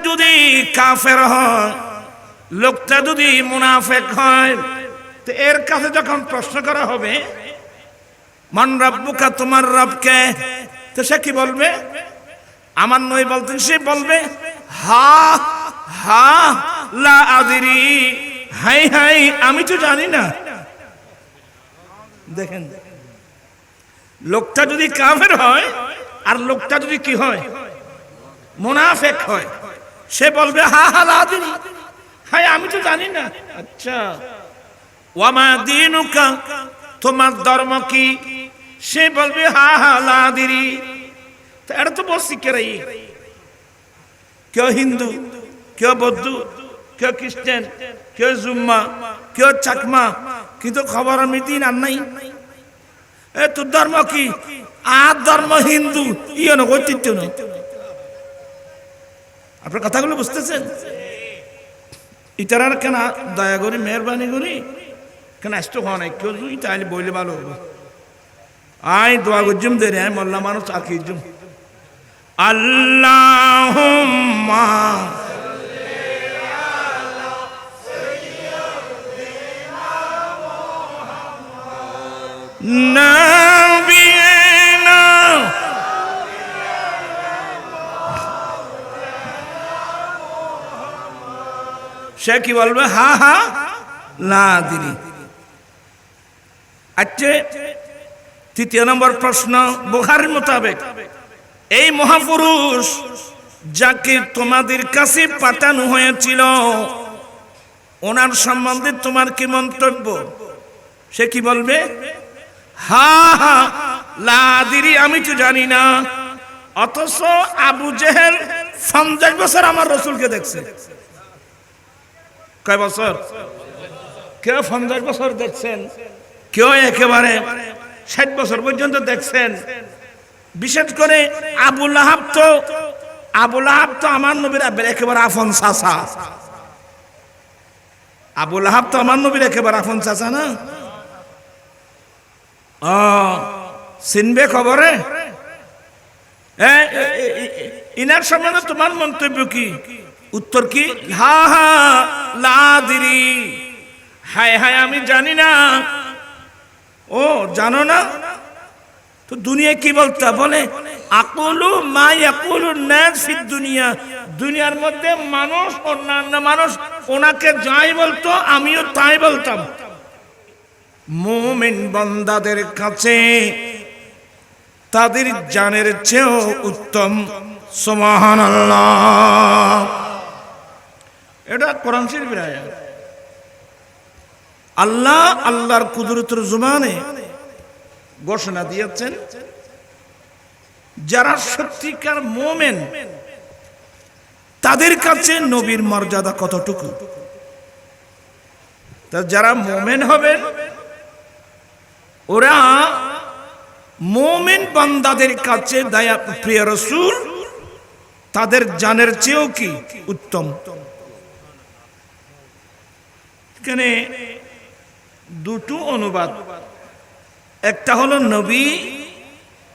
যদি কাফের হয়, লোকটা যদি মুনাফিক হয়, তো এর কাছে যখন প্রশ্ন করা হবে মান রাব্বুকা, তোমার রব কে, তো সে কি বলবে? আমার নবী বলতেন, সে বলবে হা হা লা আদরি, হাই হাই আমি তো জানি না। দেখেন, লোকটা যদি কাফের হয় আর লোকটা যদি কি হয়, মুনাফিক হয়, সে বলবে হা হা লা আদরি, হাই আমি তো জানি না। আচ্ছা, ওয়ামা দীনুকা, তোমার ধর্ম কি? সে বলবে হা হা লা আদরি। তো এটা তো বলছি কেরাই, কেউ হিন্দু, কেউ বৌদ্ধ, কেউ খ্রিস্টান, কেউ জুম্মা, কেউ চাকমা, কিন্তু খবর আমি দিন আর নাই। এ তোর ধর্ম কি? আর ধর্ম হিন্দু, ইয়ে না ঐতিহ্য না। আপনার কথাগুলো বুঝতেছেন? ইতারার কেন দয়া করি, মেহরবানি করি, কেন আসতে হওয়া নাই কেউ তাহলে বইলে ভালো হবে। আয় দোয়া করজুম দে রে, মোল্লা মানুষ আর কি জুম। আল্লাহুম্মা নাবিয়িনা, সে কি বলবে? হা হা লা আদরি। আচ্ছা, তৃতীয় নম্বর প্রশ্ন, বুখারীর মোতাবেক এই মহাপুরুষ যাকে তোমাদের কাছে পাঠানো হয়েছিল, ওনার সম্বন্ধে তোমার কি মন্তব্য? সে কি বলবে? হা হা লা আদরি, আমি তো জানি না। অথচ আবু জেহেল 50 বছর আমার রাসূলকে দেখছে। কয় বছর? কেউ 50 বছর দেখছেন, কেউ একেবারে 60 বছর পর্যন্ত দেখছেন। বিশেষ করে আবু লাহাব তো আমার নবীর একেবারে আপন চাচা। আবু লাহাব তো আমার নবীর একেবারে আপন চাচা না? চিনবে খবরে? ইনার সম্বন্ধে তোমার মন্তব্য কি? উত্তর কি? হা হা লা আদরি, হায় হায় আমি জানি না। ও জানো না? তো দুনিয়া কি বলতে বলে? আকুলু মা ইয়াকুলুন নাস ফিদ দুনিয়া, দুনিয়ার মধ্যে মানুষ, অন্যান্য মানুষ ওনাকে যাই বলতো আমিও তাই বলতাম। মুমিন বান্দাদের কাছে তাদের জানের চেয়েও উত্তম। সুবহানাল্লাহ। এটা কোরআন শরীফের আয়াত। আল্লাহ আল্লাহর কুদরতের জবানে ঘোষণা দিয়েছেন, যারা সত্যিকার মুমিন তাদের কাছে নবীর মর্যাদা কতটুকু। তা যারা মুমিন হবেন ওরা মুমিন বান্দাদের কাছে দয়া প্রিয় রাসূল তাদের জানের চেয়েও কি উত্তম। এখানে দুটো অনুবাদ, একটা হলো নবী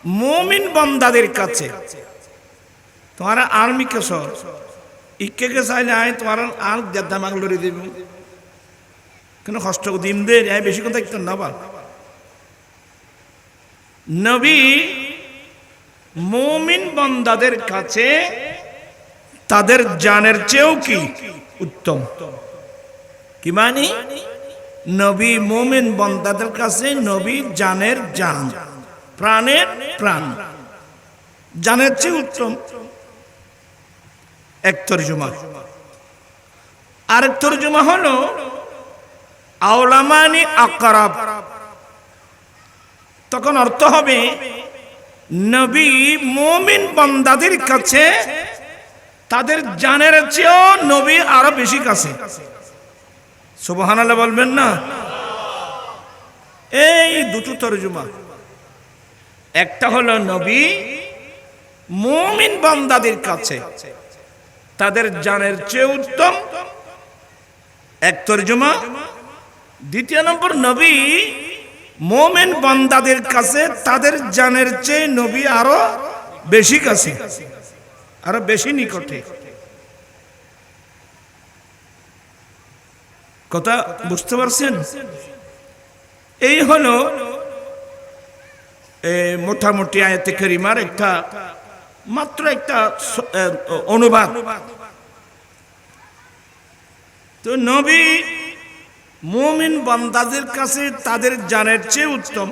মুমিন বান্দাদের কাছে। তোমার আর্মি কে সর ইকে কে চাইলে আয় তোমার আর দেড় মাগ লড়ি দেব, কেন কষ্ট দিম দে বেশি কথা একটু না। নবী মুমিন বান্দাদের কাছে তাদের জানের চেয়েও কি উত্তম। কি মানে? নবী মুমিন বান্দাদের কাছে নবী জানের জান, প্রাণের প্রাণ, জানের চেয়ে উত্তম। এক তরজমা। আরেক তরজমা হলো আওলামানি আকরাব। তখন অর্থ হবে নবী মুমিন বান্দাদের কাছে তাদের জানের চেয়েও নবী আরো বেশি কাছে। সুবহানাল্লাহ বলবেন না? এই দুটো তরজমা, একটা হলো নবী মুমিন বান্দাদের কাছে তাদের জানের চেয়ে উত্তম, এক তরজমা। দ্বিতীয় নম্বর, নবী মুমিন বান্দাদের কাছে তাদের জানের চেয়ে নবী আরো বেশি কাছে, আরো বেশি নিকটে। কথা বুঝতে পারছেন? এই হলো মোটামুটি আয়াতে কারিমার একটা মাত্র একটা অনুবাদ। তো নবী মুমিন বান্দাদের কাছে তাদের জানের চেয়ে উত্তম,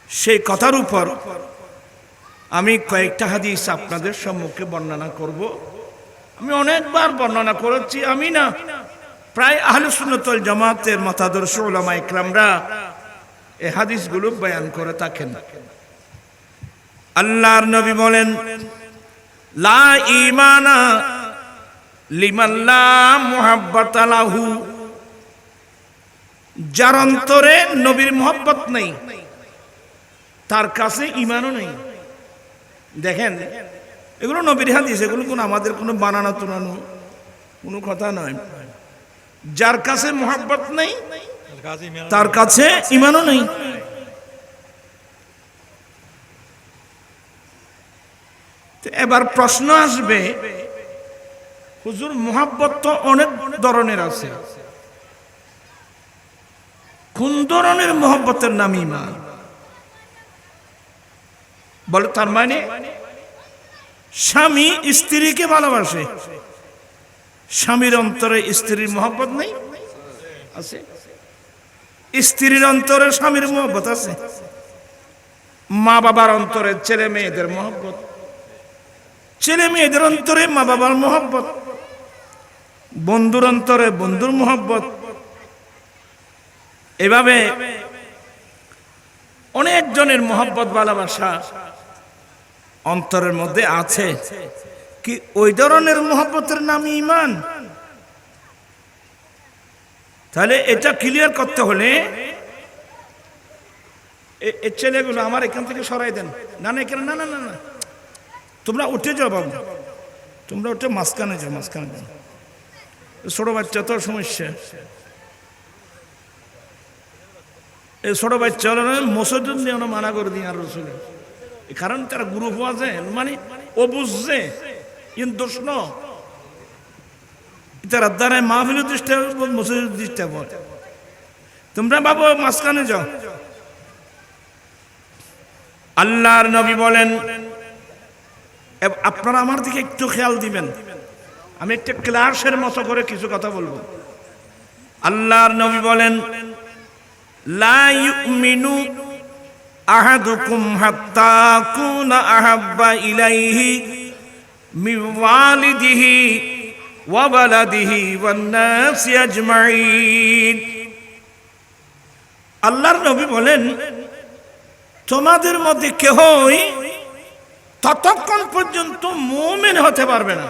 সেই কথার উপর আমি কয়েকটা হাদিস আপনাদের সম্মুখে বর্ণনা করব। আমি অনেকবার বর্ণনা করেছি, আমি না, প্রায় আহলে সুন্নাত ওয়াল জামাতের মতাদর্শ উলামা ইকরামরা এই হাদিসগুলো বয়ান করে থাকেন। আল্লাহর নবী বলেন, লা ঈমানা লিমান লা মুহাব্বাতা লাহু, যার অন্তরে নবীর মহব্বত নেই তার কাছে ঈমানও নেই। দেখেন, এগুলো নবীর হাদিস, এগুলো কোনো আমাদের কোনো বানানো তুনানো কোনো কথা নয়। যার কাছে মহব্বত নেই তার কাছে ঈমানও নেই। এবার প্রশ্ন আসবে, হুজুর মহব্বত তো অনেক ধরনের আছে, কোন ধরনের মহব্বতের নাম ঈমান? বলে তার মানে স্বামী স্ত্রীকে ভালোবাসে, স্বামীর অন্তরে স্ত্রীর মহব্বত নেই? আছে। স্ত্রীর অন্তরে স্বামীর মহব্বত আছে, মা বাবার অন্তরে ছেলে মেয়েদের মহব্বত, ছেলে মেয়েদের অন্তরে মা বাবার মহব্বত, বন্ধুর অন্তরে বন্ধুর মহব্বত। এভাবে অনেক জনের মহব্বত ভালোবাসা অন্তরের মধ্যে আছে। কি ওই ধরনের মহব্বতের নাম ঈমান? তাহলে এটা ক্লিয়ার করতে হলে এই ছেলেগুলো আমার এখান থেকে সরাই দেন। না না এখানে, না না না না, তোমরা উঠে যাও বাবু, তোমরা উঠে মাঝখানে যাও, মাঝখানে যাও। ছোট বাচ্চা তো সমস্যা, এই ছোট বাচ্চা হলো না, মসজিদ নিয়ে মানা করে দিন আর রসুলের, কারণ তারা গ্রুপ আছে, মানে ও বুঝছে কিন্তু দোষ ন, তারা দ্বারা মাহফিলের দৃষ্টি মসজিদের দৃষ্টি হয়। তোমরা বাবু মাঝখানে যাও। আল্লাহর নবী বলেন, আপনারা আমার দিকে একটু খেয়াল দিবেন, আমি একটা ক্লাসের মতো করে কিছু কথা বলবো। আল্লাহর নবী বলেন, লা ইউমিনু আহাদুকুম হাত্তা আকুনা আহাব্বা ইলাইহি মিন ওয়ালিদিহি ওয়া ওয়ালাদিহি ওয়ান নাসি আজমাইন। আল্লাহর নবী বলেন, তোমাদের মধ্যে কেহই ততক্ষণ পর্যন্ত মুমিন হতে পারবে না।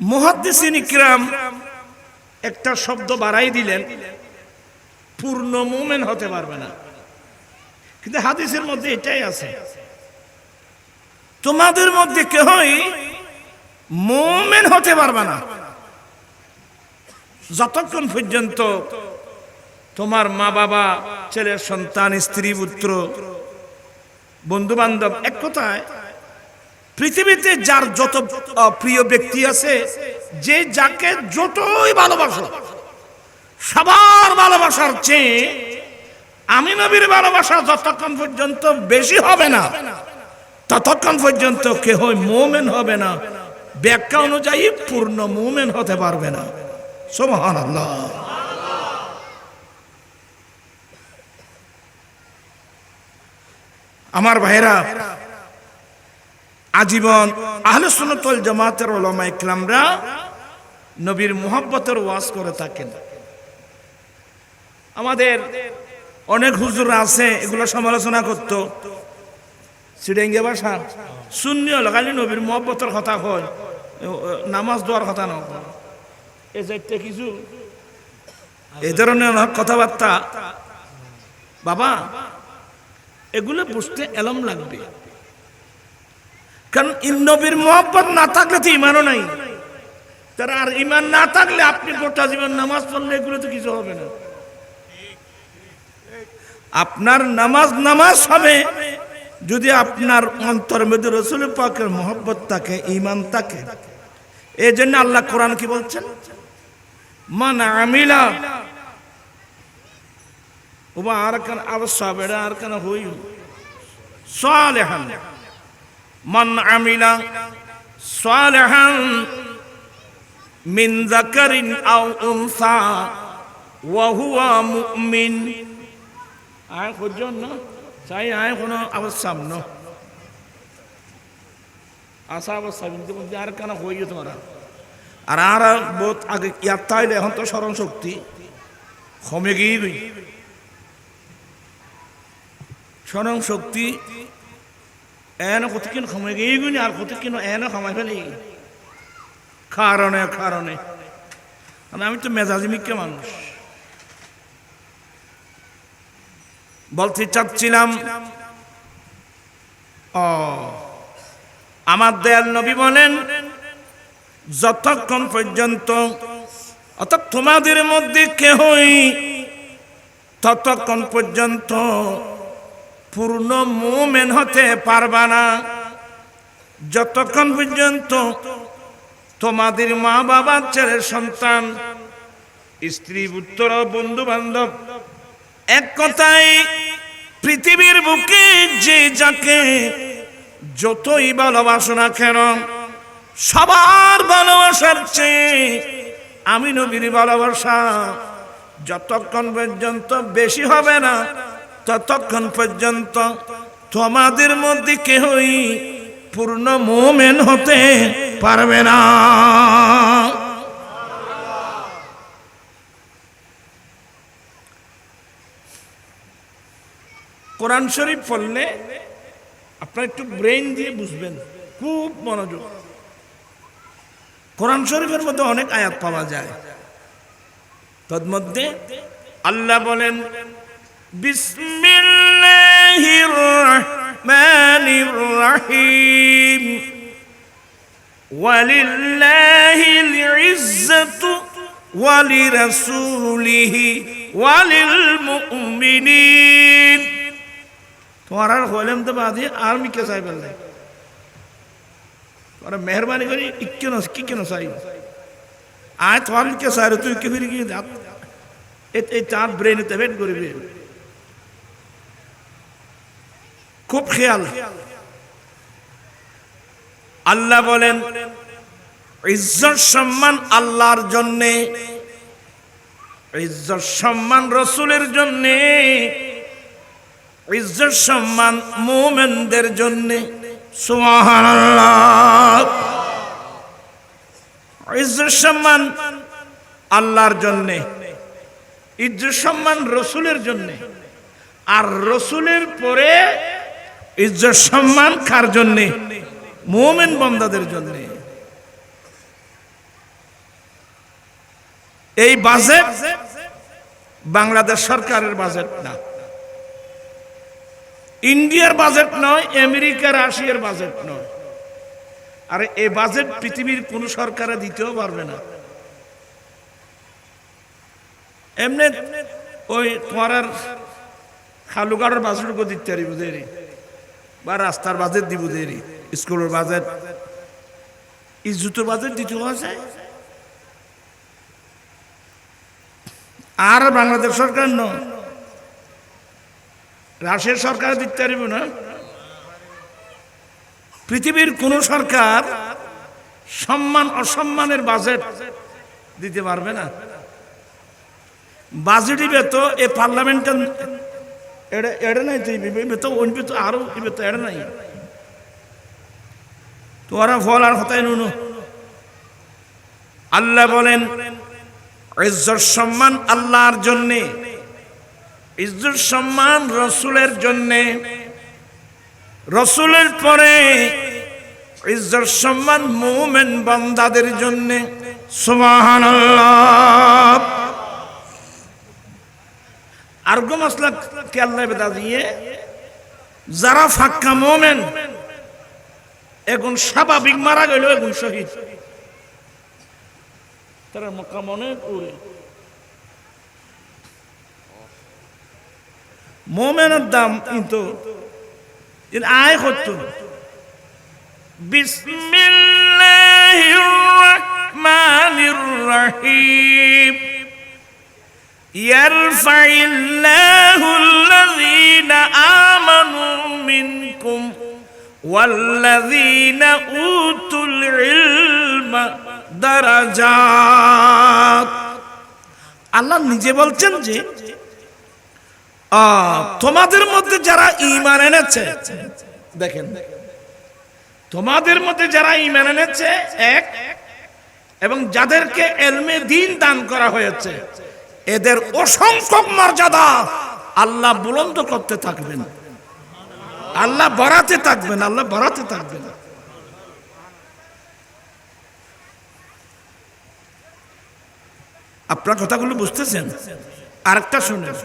মুহাদ্দিসিন ইকরাম একটা শব্দ বাড়াই দিলেন, পূর্ণ মুমিন হতে পারবে না, কিন্তু হাদিসের মধ্যে এটাই আছে, তোমাদের মধ্যে কেহই মুমিন হতে পারবে না যতক্ষণ পর্যন্ত তোমার মা বাবা, ছেলের সন্তান, স্ত্রী পুত্র, বন্ধু বান্ধব, এক কথায় পৃথিবীতে যার যত প্রিয় ব্যক্তি আছে, যে যাকে যতই ভালোবাসো, সবার ভালোবাসার চেয়ে আমি নবীর ভালোবাসা যতক্ষণ পর্যন্ত বেশি হবে না ততক্ষণ পর্যন্ত কেহ মুমিন হবে না। ব্যাখ্যা অনুযায়ী পূর্ণ মুমিন হতে পারবে না। সুবহানাল্লাহ। আমার ভাইরা, আজীবন আহলে সুন্নাত ওয়াল জামাতের উলামা ইকরামরা নবীর মুহাব্বতের ওয়াজ করে থাকেন। আমাদের অনেক হুজুর আছে, এগুলো সমালোচনা করতো, সিডেঙ্গে ভাষা শূন্য লাগালি নবীর মুহাব্বতের কথা হয়, নামাজ দোয়ার কথা না, এই চারটে কিছু এই ধরনের কথাবার্তা। বাবা, এগুলো বুঝতে এলম লাগবে, কারণ নবীর মুহাব্বত না থাকলে তো ঈমানও নাই। তার আর ঈমান না থাকলে আপনি গোটা জীবন নামাজ পড়লে এগুলো তো কিছু হবে না। আপনার নামাজ হবে যদি আপনার অন্তরের মধ্যে রাসূল পাকের মুহাব্বত থাকে, ঈমান থাকে। এই জন্য আল্লাহ কোরআন কি বলছেন, মান আমিলা ওবা আরকান আবসাবেরা আরকান হই সালিহান, মান আমিলা সালিহান মিন যাকারিন আও উনসা ওয়া হুয়া মুমিন। আয় খুঁজুন না চাই আয় কোনো আবসাম ন আশা আবসাম কিন্তু আর কেন হইও তোমরা আর বহুত আগে ইয়ার তাইলে এখন তো স্মরণ শক্তি কমে গিয়ে গই, স্মরণ শক্তি এন কতক্ষণ কমে গিয়ে গই আর কতক্ষণ এন কমাই ফেলি কারণে কারণে আমি তো মেজাজি মিক্কে মানুষ। বলতে চাচ্ছিলাম আমার দয়াল নবী বলেন, যতক্ষণ পর্যন্ত অর্থাৎ তোমাদের মধ্যে কেহই ততক্ষণ পর্যন্ত পূর্ণ মুমিন হতে পারবা না, যতক্ষণ পর্যন্ত তোমাদের মা বাবা, ছেলে সন্তান, স্ত্রী পুত্র, বন্ধু বান্ধব, এক কথায় পৃথিবীর বুকে যে যাকে যতই ভালোবাসো না কেন, সবার ভালোবাসার চেয়ে আমি নবীর ভালোবাসা যতক্ষণ পর্যন্ত বেশি হবে না, ততক্ষণ পর্যন্ত তোমাদের মধ্যে কেহই পূর্ণ মুমিন হতে পারবে না। কোরআন শরীফ পড়লে আপনারা একটু ব্রেন দিয়ে বুঝবেন, খুব মনোযোগ। কোরআন শরীফের মধ্যে অনেক আয়াত পাওয়া যায়, তার মধ্যে আল্লাহ বলেন, বিসমিল্লাহির রহমানির রহিম, ওয়ালিল্লাহিল ইজ্জাতু ওয়ালিরাসূলিহি ওয়ালিল মুমিনিন। তোমার আর হলেম তো বাদে আর মিকে চাই বললে তোরা মেহরবানি করি কেন কি কেন চাই আয় তোমার মিকে চাই তুই কে ফিরে গিয়ে এই চার ব্রেনে তেবেট করবি, খুব খেয়াল। আল্লাহ বলেন, ইজ্জত সম্মান আল্লাহর জন্যে, ইজ্জত সম্মান রসুলের জন্যে, ইজ্জত সম্মান মুমিনদের জন্যে। সুবহানাল্লাহ। ইজ্জত সম্মান আল্লাহর জন্যে, ইজ্জত সম্মান রসুলের জন্যে, আর রসুলের পরে ইজ্জত সম্মান কার জন্যে? মুমিন বান্দাদের জন্যে। এই বাজেট বাংলাদেশ সরকারের বাজেট না, ইন্ডিয়ার বাজেট নয়, আমেরিকা রাশিয়ার বাজেট নয়, আর এই বাজেট পৃথিবীর কোন সরকারে দিতেও পারবে না। এমনি ওই তোমার খালুগাড়ের বাজেট দিতে পারিব দেরি, বা রাস্তার বাজেট দিব দেরি, স্কুলের বাজেট, ইজ্জতের বাজেট দিতে আছে। আর বাংলাদেশ সরকার নয়, রাশিয়ার সরকার দিতে পারিব না। পৃথিবীর কোন সরকার সম্মান অসম্মানের বাজেট দিতে পারবে না। বাজেট ইবে তো এ পার্লামেন্ট এড়ে নাই, তো অন্য তো আরো ইবে তো এড়ে নাই, তোরা ফল আর হতাই নুন। আল্লাহ বলেন, ইজ্জত সম্মান আল্লাহর জন্যে, ইজ্জত সম্মান রসুলের জন্যে, রসুলের পরে ইজ্জত সম্মান মুমিন বান্দাদের জন্যে। সুবহানাল্লাহ। আরগো মাসলা কে আল্লাহ বেদা দিয়ে, যারা ফাক্কা মুমিন এখন স্বাভাবিক মারা গেল, এখন শহীদ, তারা মক্কা মনে করে মুমিনের দাম কিন্তু আয় করত। বিসমিল্লাহির রহমানির রহিম ইয়ারফাইল্লাহুল্লাযীনা আমানু মিনকুম ওয়াল্লাযীনা উতুল ইলমা দারাজাত। আল্লাহ নিজে বলছেন যে তোমাদের মধ্যে যারা ঈমান এনেছে, দেখেন তোমাদের মধ্যে যারা ঈমান এনেছে এক, এবং যাদেরকে ইলমে দ্বীন দান করা হয়েছে এদের অসংখ্য মর্যাদা আল্লাহ বুলন্দ করতে থাকবেন, আল্লাহ বাড়াতে থাকবেন, আল্লাহ বাড়াতে থাকবেন। আপনার কথাগুলো বুঝতেছেন? আরেকটা শুনেন,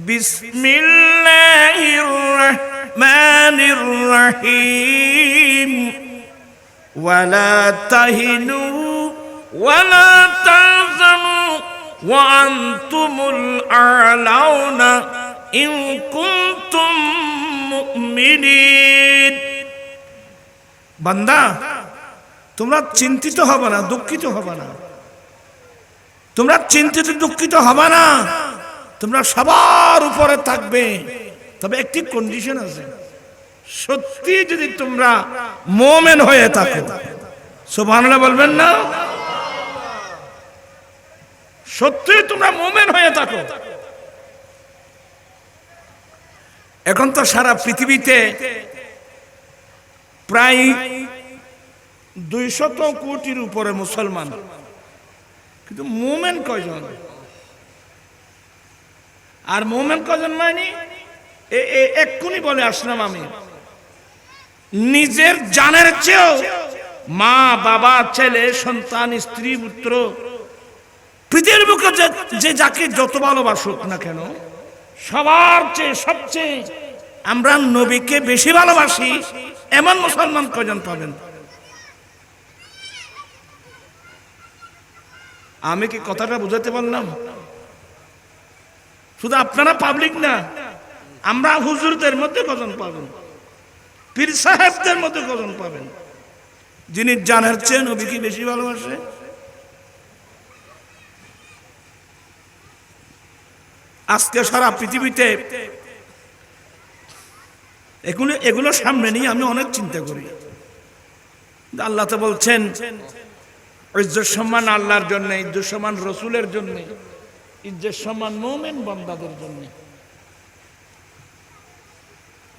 বিসমিল্লাহির রহমানির রহিম ওয়ালা তাহিনু ওয়ালা তাহজানু ওয়া আনতুমুল আ'লাউনা ইন কুনতুম মুমিনিন। বান্দা তোমরা চিন্তিত হবে না, দুঃখিত হবে না, তোমরা চিন্তিত দুঃখিত হবে না, তোমরা সবার উপরে থাকবে, তবে একটি কন্ডিশন আছে, সত্যি যদি তোমরা মুমিন হয়ে থাকো। সুবহানাল্লাহ বলবেন না? সত্যি তোমরা মুমিন হয়ে থাকো। এখন তো সারা পৃথিবীতে প্রায় 200 কোটির উপরে মুসলমান, কিন্তু মুমিন কয়জন? আর মুমিন কয়জন মানে এক্ষুনি বলে আসলাম আমি, নিজের জানের চেয়েও মা বাবা ছেলে সন্তান স্ত্রী পুত্র পৃথিবীর বুকে যে যাকে যত ভালোবাসুক না কেন, সবার চেয়ে সবচেয়ে আমরা নবীকে বেশি ভালোবাসি এমন মুসলমান কয়জন পাবেন? আমি কি কথাটা বুঝাতে পারলাম? শুধু আপনারা পাবলিক না, আমরা হুজুরদের মধ্যে কজন পাবেন, পীর সাহেবদের মধ্যে কজন পাবেন যিনি জানের চেয়ে নবীকে বেশি ভালোবাসে? আজকে সারা পৃথিবীতে এগুলো সামনে নিয়ে আমি অনেক চিন্তা করি। আল্লাহ তো বলছেন ইজ্জত সম্মান আল্লাহর জন্য, ইজ্জত সম্মান রসুলের জন্য, ইজ্জত সম্মান মুমিন বান্দাদের জন্য।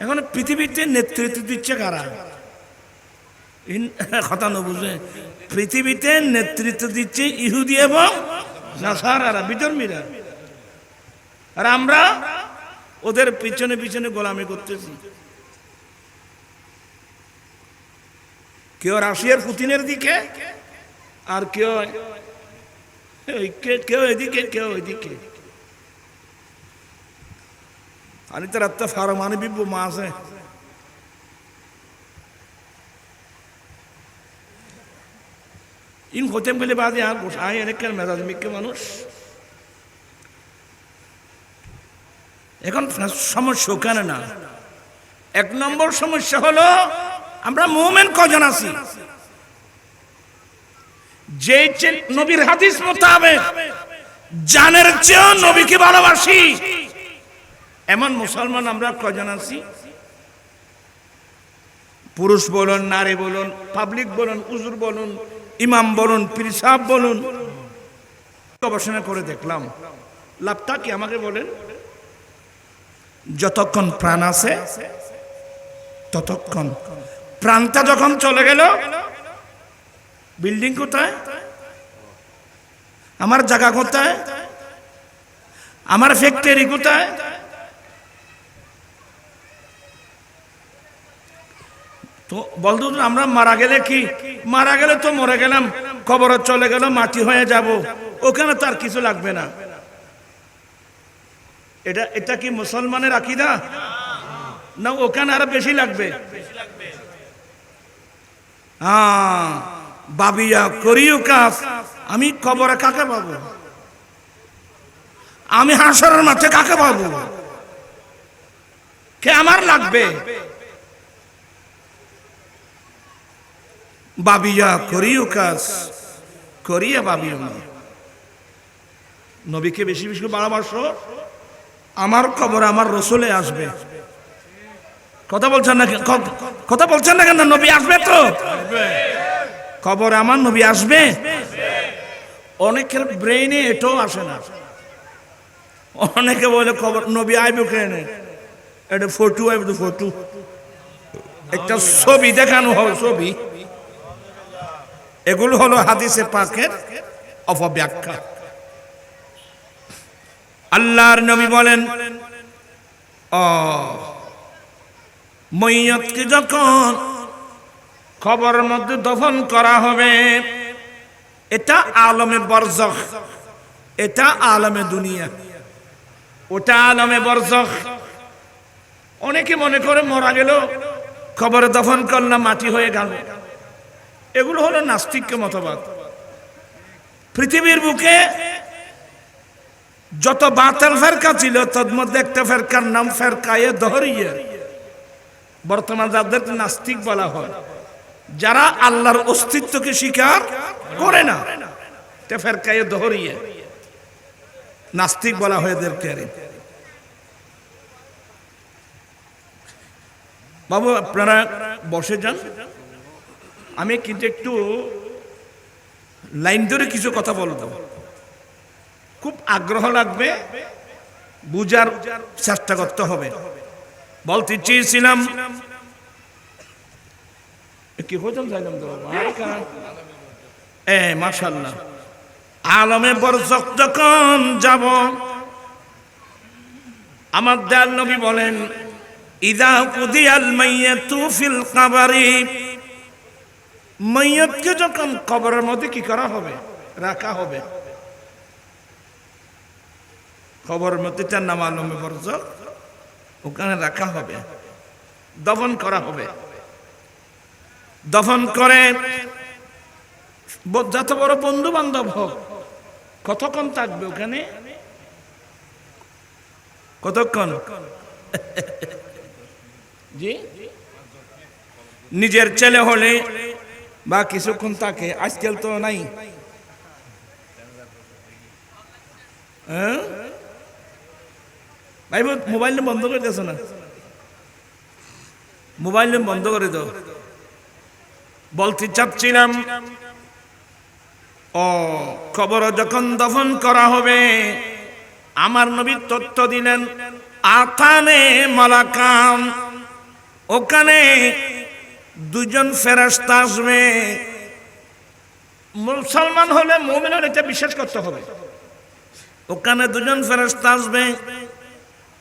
এখন পৃথিবীতে নেতৃত্ব দিচ্ছে কারা? কথা না বুঝে, পৃথিবীতে নেতৃত্ব দিচ্ছে ইহুদি এবং নাসারারা, বিধর্মীরা, আর আমরা ওদের পিছনে পিছনে গোলামি করতেছি। কেউ রাশিয়ার পুতিনের দিকে, আর কেউ এদিকে, কেউ এদিকে। आणि तर आत्ता फारमाने बी मास आहे। इन হতে বলে বাদে আর গোসাই অনেকের মেজাজ মিকে মানুষ। এখন সমস্যা ওখানে না, এক নম্বর সমস্যা হলো আমরা মুমিন কজন আছি যে নবীর হাদিস মোতাবেক জানের চেয়ে নবীকে ভালোবাসি, এমন মুসলমান আমরা কজন আছি? পুরুষ বলুন, নারী বলুন, পাবলিক বলুন, হুজুর বলুন, ইমাম বলুন, পীর সাহেব বলুন, গবেষণা করে দেখলাম লাভটা কি আমাকে বলেন? যতক্ষণ প্রাণ আছে ততক্ষণ, প্রাণটা যখন চলে গেল, বিল্ডিং কোথায়, আমার জায়গা কোথায়, আমার ফ্যাক্টরি কোথায়, তো বলতো আমরা মারা গেলে কি, মারা গেলে তো মরে গেলাম, কবরে চলে গেল, মাটি হয়ে যাব, ওখানে তো আর কিছু লাগবে না। এটা কি মুসলমানের আকীদা? না ওখানে আরো বেশি লাগবে? হ্যাঁ, বাবিয়া করিও কাজ, আমি কবরে কাকে পাবো, আমি হাসরের মাঠে কাকে পাবো, কে আমার লাগবে? বাবিয়া করিও কাজ, করিয়া বাবিও না। নবীকে বেশি বেশি ভালোবাসো, আমার কবর আমার রসুলে আসবে। কথা বলছেন না? কথা বলছেন না কেন? নবী আসবে তো, কবর আমার নবী আসবে। অনেকের ব্রেইনে এটাও আসে না। অনেকে বলে কবর নবী আইবে কেন, এটা ফটো আইবে, ফটো একটা ছবি দেখানো হবে, ছবি। এগুলো হলো হাদিসে পাকের অপব্যাখ্যা। আল্লাহর নবী বলেন, মইয়তকে যখন কবরের মধ্যে দফন করা হবে, এটা আলমে বরজখ, এটা আলমে দুনিয়া, ওটা আলমে বরজখ। অনেকে মনে করে মরা গেল কবরে দফন করলাম মাটি হয়ে গেল, এগুলো হলো নাস্তিক্য মতবাদ। পৃথিবীর বুকে যত বাতিল ফেরকা ছিল তার মধ্যে একটা ফেরকার নাম ফেরকায়ে দহরিয়া। বর্তমান যাদের নাস্তিক বলা হয়, যারা আল্লাহর অস্তিত্বকে স্বীকার করে না, এটা ফেরকায়ে দহরিয়া, নাস্তিক বলা হয় এদেরকে। বাবু আপনারা বসে যান, আমি কিন্তু একটু লাইন ধরে কিছু কথা বলবো, খুব আগ্রহ লাগবে, বুঝার চেষ্টা করতে হবে। বলতে চেয়েছিলাম কি হোটেল যাইলাম তো, মাশাআল্লাহ, আলমে বরজখ যখন যাব, আমার দয়াল নবী বলেন, ইযা কুদিয়াল মাইয়াতু ফিল কবরি, মাইয়াতকে যখন কবরের মধ্যে কি করা হবে, রাখা হবে। কবরের মধ্যে তার নাম আলমে বরজখ, ওখানে রাখা হবে, দফন করা হবে। দফন করে যত বড় বন্ধু বান্ধব হোক, কতক্ষণ থাকবে ওখানে? কতক্ষণ? জি, নিজের ছেলে হলে বা কিছুক্ষণ থাকে, আজকাল তো নাই। ভাই মোবাইল বন্ধ করে দিয়েছো না? মোবাইল বন্ধ করে দাও। বলতে চাচ্ছিলাম, কবর যখন দফন করা হবে, আমার নবী তথ্য দিলেন, আতানে মালাকাম, ওখানে দুজন ফেরেশতা আসবে। মুসলমান হলে, মুমিন হলে এটা বিশ্বাস করতে হবে। ওখানে দুজন ফেরেশতা আসবে,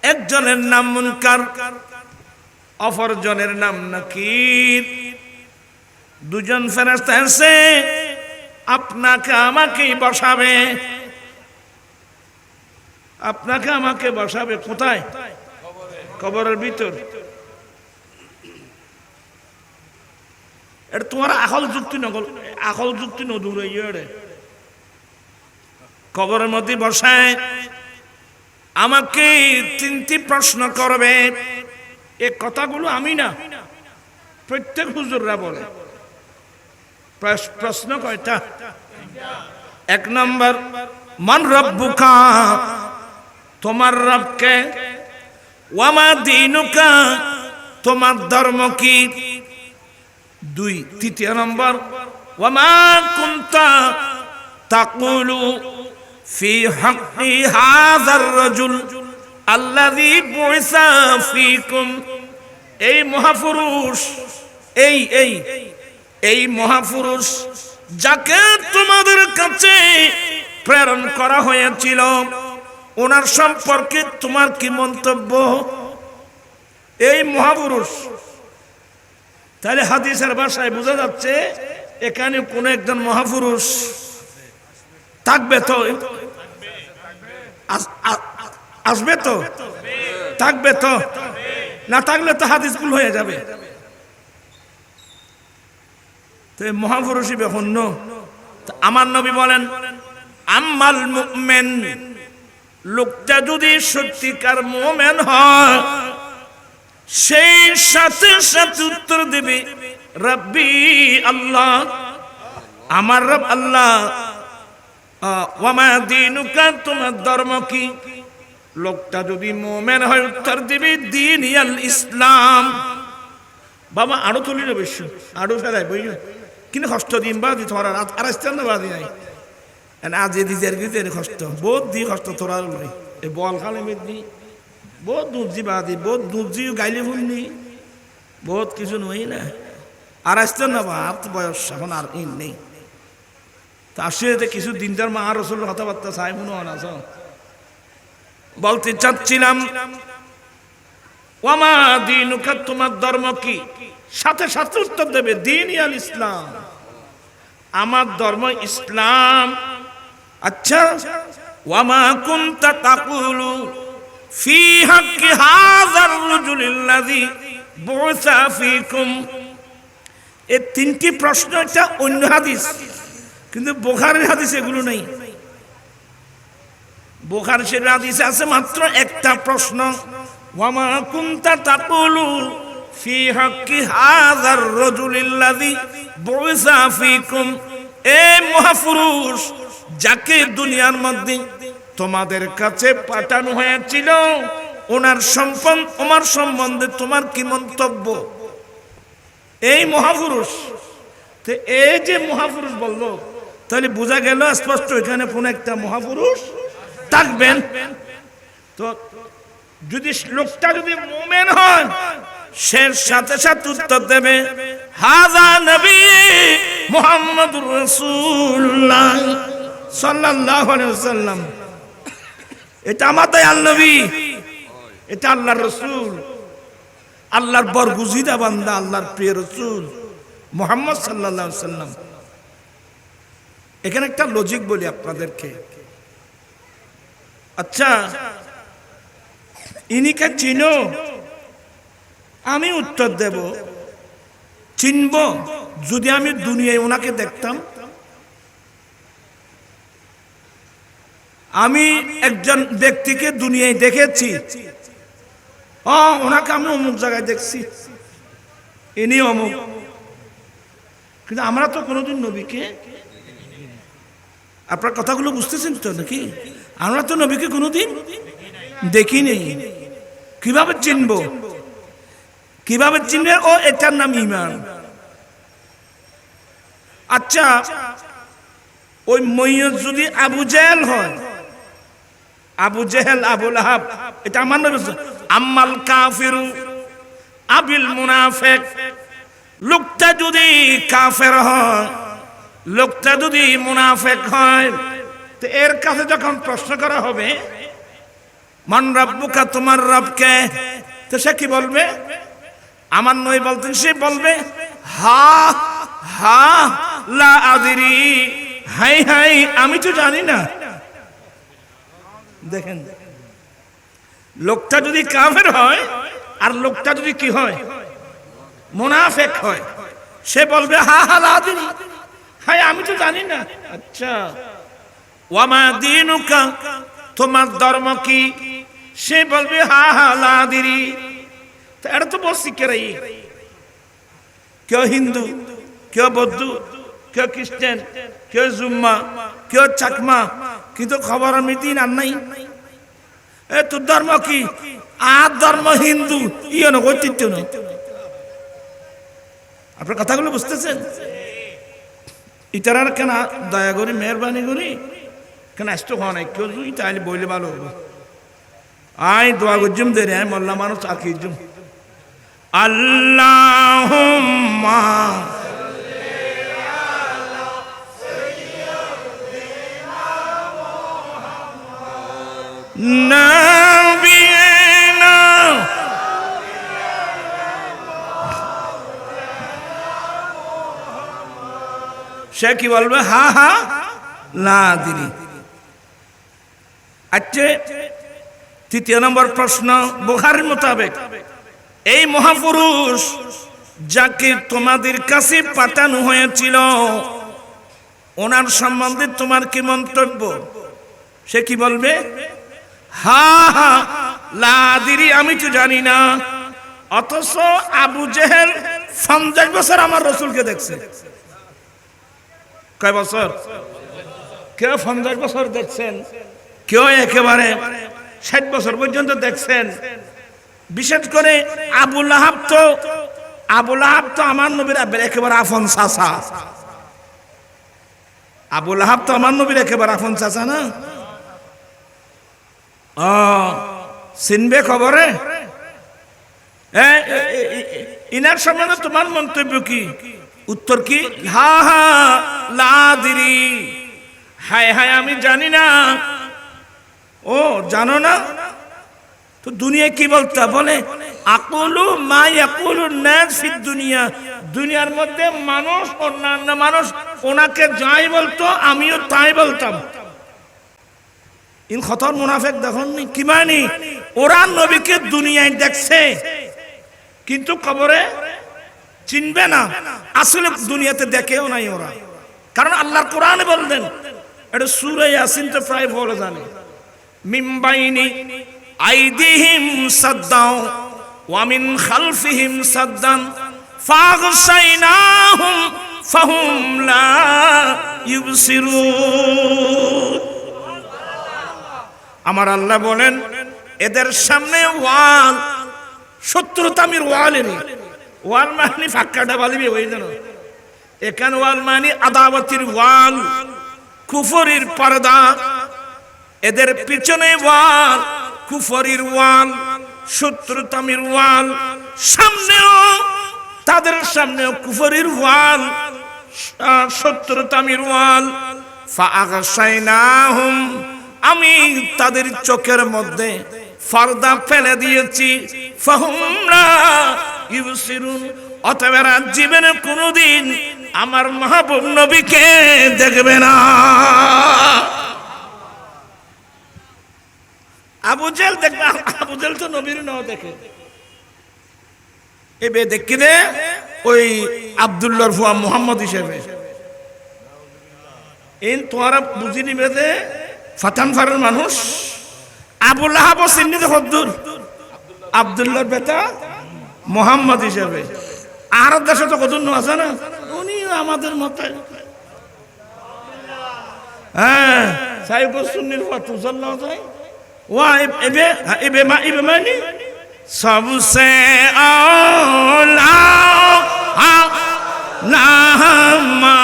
একজনের নাম মুনকার, অপরজনের নাম নাকির। দুজন ফেরেশতা এসে আপনাকে আমাকেই বসাবে, আপনাকে আমাকে বসাবে। কোথায়? কবরের ভিতর। এটা তোমার আকল যুক্তি নকল, আকল যুক্তি নদূরে ইয়ে। কবরের মধ্যে বসায় আমাকে তিনটি প্রশ্ন করবে। এ কথাগুলো আমি না, প্রত্যেক হুজুররা বলে। প্রশ্ন কয়টা? এক নম্বর, মান রব্বুকা, তোমার রবকে, ওয়ামা দীনুকা, তোমার ধর্ম কি। দুই, তৃতীয় নম্বর, ওয়ামা কুনতা তাকুলু ফি হাক্কি হাযার রাজুল আল্লাযী বুইসা ফীকুম। এই মহাপুরুষ, এই মহাপুরুষ যাকে তোমাদের কাছে প্রেরণ করা হয়েছিল, ওনার সম্পর্কে তোমার কি মন্তব্য? এই মহাপুরুষ। তাহলে হাদিসের ভাষায় বোঝা যাচ্ছে এখানে কোন একজন মহাপুরুষ থাকবে তো, আসবে তো, থাকবে তো, না থাকলে তো হাদিস ভুল হয়ে যাবে। তো মহাপুরুষই বেহন্য। আমার নবী বলেন, আম্মাল মুমিন, লোকটা যদি সত্যিকার মুমিন হয়, সেই সাথে সাথে উত্তর দেবে, রব্বি আল্লাহ, আমার রব আল্লাহ। ওয়ামা দীনুকা, তোমার ধর্ম কি? লোকটা যদি মুমিন হয় উত্তর দিবে দ্বীন আল ইসলাম। বাবা আরো তুলিল বেশি, আরো ফেরাই বইল কিন্তু কষ্ট দিন বা দি তোমার আর আসতে না বাদি নাই আজ এ দিজের গিজের কষ্ট বহুত দি কষ্ট তোরা লই এ বল খালে মেদি বহুত দুর্জি বাদি বহুত দুর্জি গাইলে ভুলনি বহুত কিছু নই না আর আসতে না বা আর বয়স এখন আর ইন নেই। তা আসলে কিছু দিন তার মা রসুল কথাবার্তা চাই মনে হয় না বলতে চাচ্ছিলাম ওয়ামা দীনুকা, তোমার ধর্ম কি? সাথে সাথে উত্তর দেবে দ্বীন আল ইসলাম, আমার ধর্ম ইসলাম। আচ্ছা, ওয়ামা কুনতা তাকুলু ফি হাক্কি হাযার রাজুলিল্লাযী বুইসা ফীকুম। এই তিনটি প্রশ্ন এটা অন্য হাদিস, কিন্তু বুখারীর হাদিসে এগুলো নেই। বুখারী শরীফের হাদিসে আছে মাত্র একটা প্রশ্ন, ওয়ামা কুনতা তাকুলু ফি হাক্কি হাযার রাজুলিল্লাযী বুইসা ফীকুম। এই মহাপুরুষ যাকে দুনিয়ার মধ্যে তোমাদের কাছে পাঠানো হয়েছিল, ওনার সম্বন্ধে তোমার কি মন্তব্য? এই মহাপুরুষ, তো এই যে মহাপুরুষ বললো, তাহলে বোঝা গেল স্পষ্ট এখানে কোন একটা মহাপুরুষ থাকবেন। তো যদি লোকটা যদি মুমিন হয়, সে সাথে সাথে উত্তর দেবে হাযা নবী মুহাম্মদুর রাসূলুল্লাহ সাল্লাল্লাহু আলাইহি ওয়াসাল্লাম। এটা আমার দয়াল নবী, এটা আল্লাহর রাসূল, আল্লাহর বরগুজিদা বান্দা, আল্লাহর প্রিয় রাসূল মুহাম্মদ সাল্লাল্লাহু আলাইহি ওয়াসাল্লাম। এখানে একটা লজিক বলি আপনাদেরকে। আচ্ছা, ইনিকে চিনো? আমি উত্তর দেব চিনব যদি আমি দুনিয়ায় ওনাকে দেখতাম। আমি একজন ব্যক্তিকে দুনিয়ায় দেখেছি, ওনাকে আমি অমুক জায়গায় দেখছি, ইনি অমুক, কিন্তু আমরা তো কোনোদিন নবীকে, আপনার কথাগুলো বুঝতেছেন তো নাকি? আমরা তো নবীকে কোনোদিন দেখিনি। কিভাবে চিনব? কিভাবে চিনবে? ও এটার নাম ঈমান। আচ্ছা, ওই মইয়ত যদি আবু জেহেল হয়, আবু জেহেল, আবু লাহাব, এটা আমার নবী। আম্মাল কাফিরু আবিল মুনাফিক, লোকটা যদি কাফের হয়, লোকটা যদি মুনাফিক হয়, তো এর কাছে যখন প্রশ্ন করা হবে মান রাব্বুকা, তোমার রব কে, তো সে কি বলবে? আমার নবী বলতেন, সে বলবে হা হা লা আদরি, হাই হাই আমি তো জানি না। দেখেন, লোকটা যদি কাফের হয় আর লোকটা যদি কি হয়, মুনাফিক হয়, সে বলবে হা হা লা আদরি, হাই আমি তো জানি না। আচ্ছা, ওয়ামা দীনুকা, তোমার ধর্ম কি? সে বলবে হা হা লা আদরি। তো এটা তো বলছি কেরাই, কেউ হিন্দু, কেউ বৌদ্ধ, কেউ খ্রিস্টান, কেউ জুম্মা, কেউ চাকমা, কিন্তু খবর আমি দিন আর নাই। এ তোর ধর্ম কি? আর ধর্ম হিন্দু, ইয়ে না ঐতিহ্য নয়। আপনার কথাগুলো বুঝতেছেন? ইতারার কেন দয়া করি, মেহরবানি করি, কেন আসতে হওয়া নাই কেউ যদি তাহলে বইলে ভালো হবো। আয় দোয়া করজুম দে রে, মোল্লা মানুষ আর কি জুম। আল্লাহুম্মা নাবিয়িনা, সে কি বলবে? হা হা লা আদরি। আচ্ছা, তৃতীয় নম্বর প্রশ্ন, বুখারীর মোতাবেক এই মহাপুরুষ যাকে তোমাদের কাছে পাঠানো হয়েছিল, ওনার সম্বন্ধে তোমার কি মন্তব্য? সে কি বলবে? হা হা লা আদরি, আমি তো জানি না। অথচ আবু জেহেল 50 বছর আমার রসুলকে দেখছে। কয় বছর? কেউ 50 বছর দেখছেন, কেউ একেবারে 60 বছর পর্যন্ত দেখছেন। বিশেষ করে আবু লাহাব তো আমার নবীর একেবারে আফন চাচা। আবু লাহাব তো আমার নবীর একেবারে আফন চাচা না? চিনবে খবরে? ইনার সম্বন্ধে তোমার মন্তব্য কি? উত্তর কি? হা হা লাদিরি, হায় হায় আমি জানি না। ও জানো না তো দুনিয়া কি বলতে বলে? আকুলু মা ইয়াকুলু নাস ফিদ দুনিয়া, দুনিয়ার মধ্যে মানুষ, অন্যান্য মানুষ ওনাকে যাই বলতো আমিও তাই বলতাম। ইন খতর মুনাফিক দেখুন কি মানে, ওরা নবীকে দুনিয়ায় দেখছে কিন্তু কবরে চিনবে না, আসলে দুনিয়াতে দেখেও নাই ওরা। কারণ আল্লাহর কোরআনে বললেন, এটা সূরা ইয়াসিন তো প্রায় বলে জানে, মিন বাইনি আইদিহিম সাদ্দাও ওয়া মিন খালফিহিম সাদ্দান ফাগশাইনাহুম ফাহুম লা ইউবসিরুন। আমার আল্লাহ বলেন এদের সামনে ওয়াল, শত্রুতামির ওয়ালেনি। ওয়াল মানে ফাঁকাটা বালিবি ওই জন্য এখানে ওয়াল মানে আদাওয়াতির ওয়াল, কুফরির পর্দা। এদের পিছনে ওয়াল, কুফরির ওয়াল, শত্রুতামির ওয়াল। সামনেও, তাদের সামনেও কুফরির ওয়াল, শত্রুতামির ওয়াল। ফাআগশাইনাহুম, আমি তাদের চোখের মধ্যে পর্দা ফেলে দিয়েছি। ফাহুম লা ইউবসিরুন, অতএব এরা জীবনে কোনোদিন আমার মাহবুব নবীকে দেখবে না। আবু জেল দেখবে, আবু জেল তো নবীর নাও দেখে। এবে দেখি দে ওই আব্দুল্লাহর ফুয়া মুহাম্মদ হিসেবে। এই তোরা বুঝি নিবে যে ফাতানফারের মানুষ। আবু লাহাব চিহ্নিত হদ্দুর আব্দুল্লাহর বেটা মুহাম্মদ হিসেবে। আর দেশে তো কত আছে না, উনি আমাদের মতে হ্যাঁ সাহেব সুন্নির ফাতু সাল্লাল্লাহু আলাইহি ওয়া এবে মানি सबसे औला नामा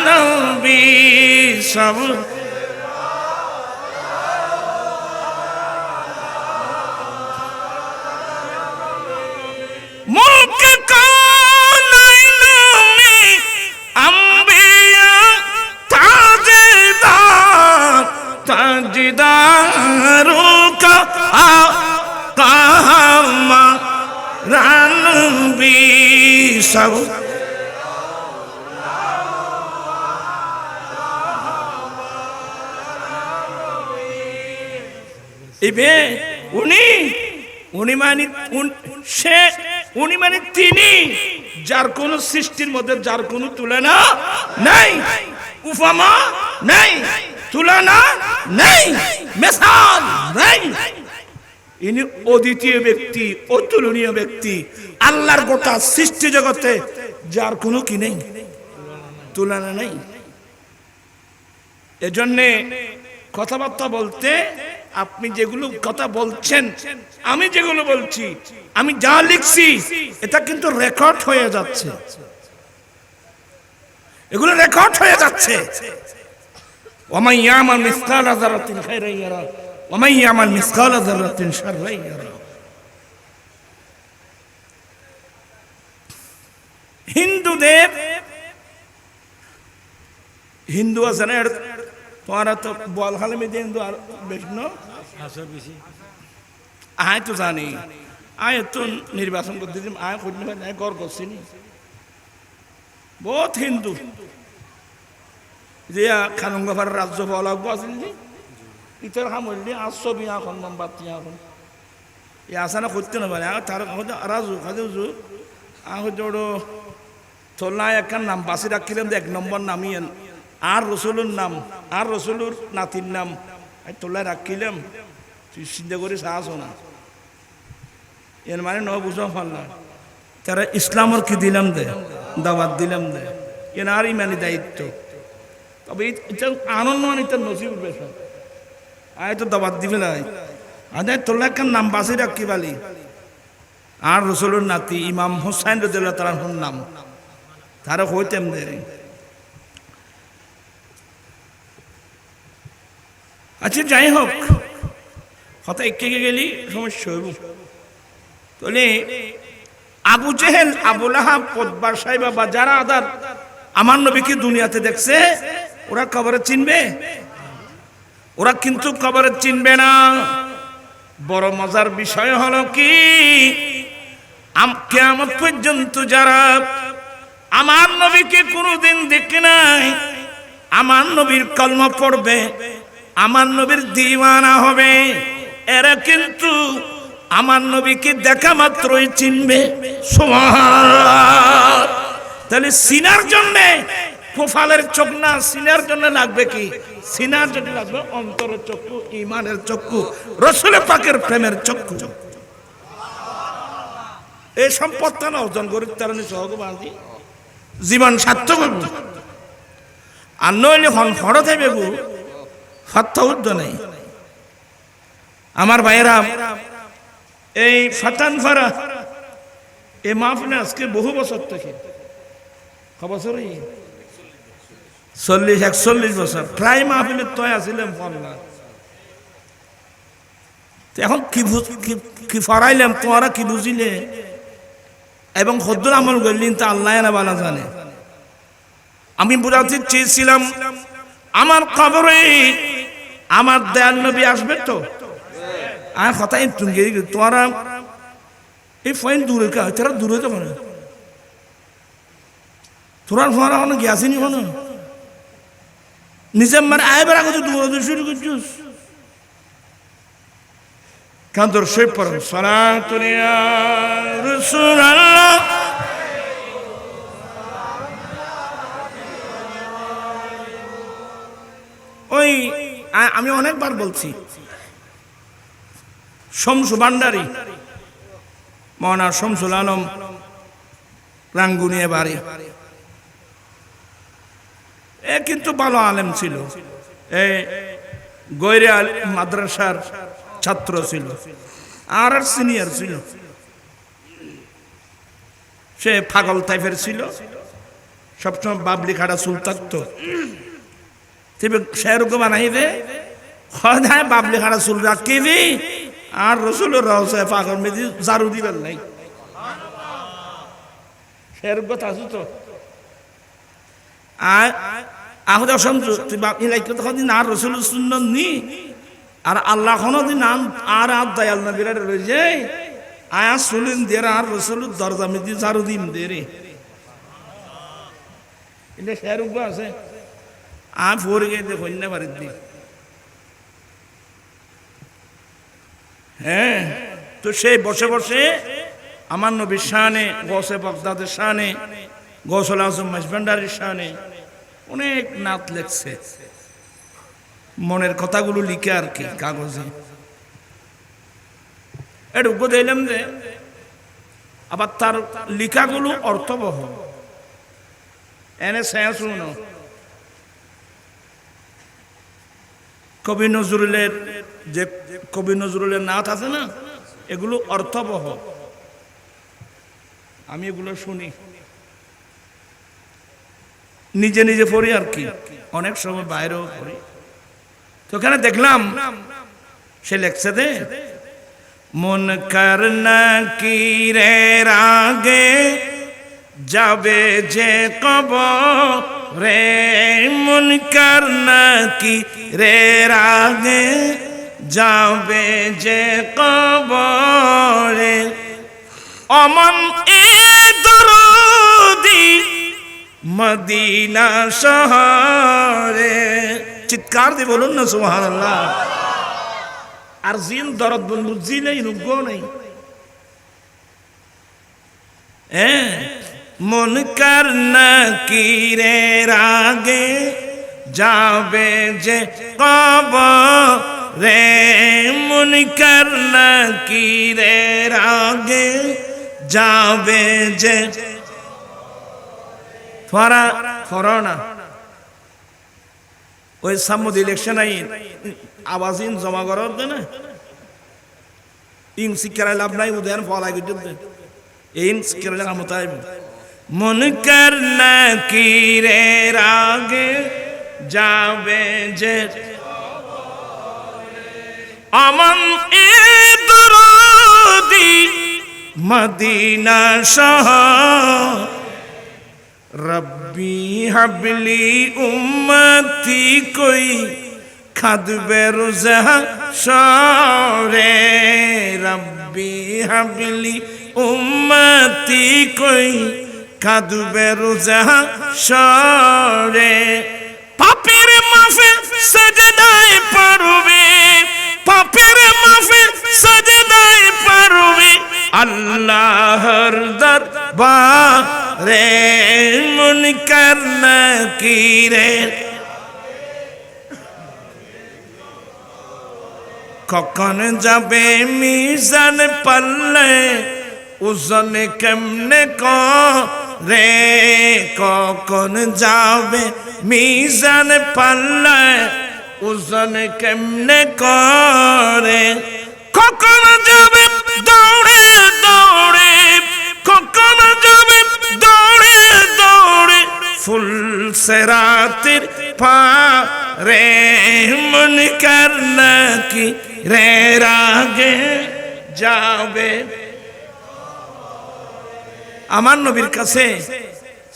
नबी सब मुल्क कौनैन में अंबिया ताजदारों का कामा रानबी सब इबे উনি মানে সে, উনি মানে তিনি, যার কোন সৃষ্টির মধ্যে যার কোন তুলনা নাই, উপমা নাই, তুলনা নাই, মিসাল নাই। ইনি অদ্বিতীয় ব্যক্তি, অতুলনীয় ব্যক্তি। আল্লাহর গোটা সৃষ্টি জগতে যার কোনো কি নেই, তুলনা নেই। এজন্যে কথাবার্তা বলতে আপনি যেগুলো কথা বলছেন, আমি যেগুলো বলছি, আমি যা লিখছি এটা কিন্তু রেকর্ড হয়ে যাচ্ছে, এগুলো রেকর্ড হয়ে যাচ্ছে। ওয়ামান ইয়ামাল মিসকালা যারাতিন খায়রান ইয়ারা ওয়ামান ইয়ামাল মিসকালা যারাতিন শাররান ইয়ারা। হিন্দুদের, হিন্দু আছে না তোমার তো বল খালে মেয়ে হিন্দু আর বেশি আয় তো জানি, আয় তো নির্বাচন করতে আয় করি গড় করছি নি বহুত হিন্দু যে খানুঙ্গাফার রাজ্য বলা আসেন যে ইতার খামলি আসছো বিয়া এখন বাতি এখন এ আসা না করতে না পারে তার রাজু খাজু আহোড়ো তোলা একখান নাম বাসি রাখিলাম 1 নম্বর নামিয়েন আর রসুলের নাম, আর রসুলের নাতির নাম তোলায় রাখিলাম। তুই চিন্তা করি সাহস না, এর মানে ন বুঝাও পারলাম তারা ইসলামর কি দিলাম দে, দাওয়াত দিলাম দে, এনার ইমানি দায়িত্ব। তবে এটা আনন্দ এটা নসিব বেশন আয় তো দাওয়াত দিবে না আদায় তোলা একটা নাম বাসি রাখি বালি আর রসুলের নাতি ইমাম হোসাইন রাদিয়াল্লাহু তাআলার নাম তারা হইতেম দেরি। আচ্ছা যাই হোক, কথা একে গেলি সমস্যা হইব। তাহলে আবু জেহেল, আবু লাহাব, উতবা, সাইবা বা যারা আদার আমার নবীকে দুনিয়াতে দেখছে, ওরা কবরে চিনবে? ওরা কিন্তু কবরে চিনবে না। বড় মজার বিষয় হলো কি, কিয়ামত পর্যন্ত যারা আমার নবীকে কোনোদিন দেখে নাই, আমার নবীর কলমা পড়বে, আমার নবীর দিওয়ানা হবে, এরা কিন্তু আমার নবীকে দেখা মাত্রই চিনবে। সুবহানাল্লাহ। তাহলে সিনার জন্য কোফালের চোখ না, সিনার জন্য লাগবে কি? সিনার জন্য লাগবে অন্তরের চক্ষু, ইমানের চক্ষু, রাসূল পাকের প্রেমের চক্ষু। এই সম্পদটা না অর্জন করি তার সহগবাদী জীবন সার্থক করব। আর নইলে হড় থাকবে গো, ফাত্তা উদ্দ নেই। আমার ভাইয়েরা, এই ফাটানফারা এই মাহফিলে আজকে বহু বছর থেকে, বছরই 40-41 বছর প্রায় মাহফিলের তয় আসিলাম ফল্লা। এখন কি ফরাইলাম, তোমরা কি বুঝিলে এবং হদ্দুর আমল করলেন তা আল্লাহ না বালা জানে। আমি বুঝাতে চেয়েছিলাম আমার কবরে আমার দয়াল নবী আসবে তো। আর কথা তোমরা এই ফয়েন দূরে কা, তারা দূরে তো মানে তোরার ফোয়ারা কোনো গিয়াসিনি কোনো নিজে মানে আয় বেড়া করছো দূরে শুরু করছিস কান তোর সে পড় সালাতুন ইয়া রাসূলুল্লাহ। ওই আমি অনেকবার বলছি, শমসু ভান্ডারী, মৌলানা শামসুল আলম, রাঙ্গুনিয়া বাড়ি, এ কিন্তু ভালো আলেম ছিল, এ গৈরে মাদ্রাসার ছাত্র ছিল, আর সিনিয়র ছিল। সে পাগল টাইপের ছিল, সবসময় বাবলি খাড়া চুল থাকতো। সেরকম বানাইবে হয় বাবলি খাড়া চুল রাখিবি আর রসুলের রহস্য পাগল মেদি জারু দিবেন নাই, সেরকম কথা আছে তো। আহত তুই আর রসুল সুন্নত নি আর আল্লাহ দিন আর দয়াল নবীরা রয়ে যায় আয়া শুনেন দে আর রসুল দরজা মেদি জারু দিম দে রে, এটা সেরকম আছে। আর পরে গিয়ে কন্যা বাড়ির দিক, হ্যাঁ। তো সেই বসে বসে আমার নবীর শানে, গৌসে বাগদাদের শানে, গৌসুল আজম মাইজভান্ডারির শানে অনেক নাত লেখছে, মনের কথাগুলো লিখে আর কি কাগজে। এটুকু দিলাম যে আবার তার লিখাগুলো অর্থবহ, এনে শেষ শুনো। কবি নজরুলের যে কবি নজরুলের নাত আছে না, এগুলো অর্থবহ, আমি এগুলো শুনি, নিজে নিজে পড়ি আর কি, অনেক সময় বাইরেও পড়ি। তো ওখানে দেখলাম সে লেখছে দে মন করনা কি রে রাগে যাবে যে কবরে, মন করনা কি রে রাগে যাবে যে কবরে, অমন এ দরদি মদিনা শহরে। চিৎকার দিয়ে বলুন না সুবহানাল্লাহ। আর জিন দরদ বলবো, জিনে রুগ্য নেই। মন করনা কি রে রাগে যাবে যে কবরে, মন করনা কি রে রাগে যাবে যে ফরানা ওই সামুদ ইলেকশন আইন আওয়াজ ইন জমা করার না ইন শিক্ষায় লাভ নাই উদয়ন ফলাই গেছে ইন শিক্ষার আমতায় মন করনা কিরে রাগে যাবে যে আমন ইদরুদি মদিনা শাহ রব্বি হাবলি উম্মতি কই খাদবে রোজা শরে রব্বি হাবলি উম্মতি কই খাদবে রোজা শরে পাপের মাফে সজদায় পড়বে পাপের মাফে সজদায় পড়বে আল্লাহর দরবারে মুনকার নাকিরে কখন যাবে মিজান পাল্লে ওজন কেমনে করে কখন যাবে মিজান পাল্লে ওজন কেমনে করে কখন যাবে দৌড়ে দৌড়ে কখন যাবে দৌড়ে দৌড়ে ফুল সেরাতের পারে মন করনা কি রে রাগে যাবে আমার নবীর কাছে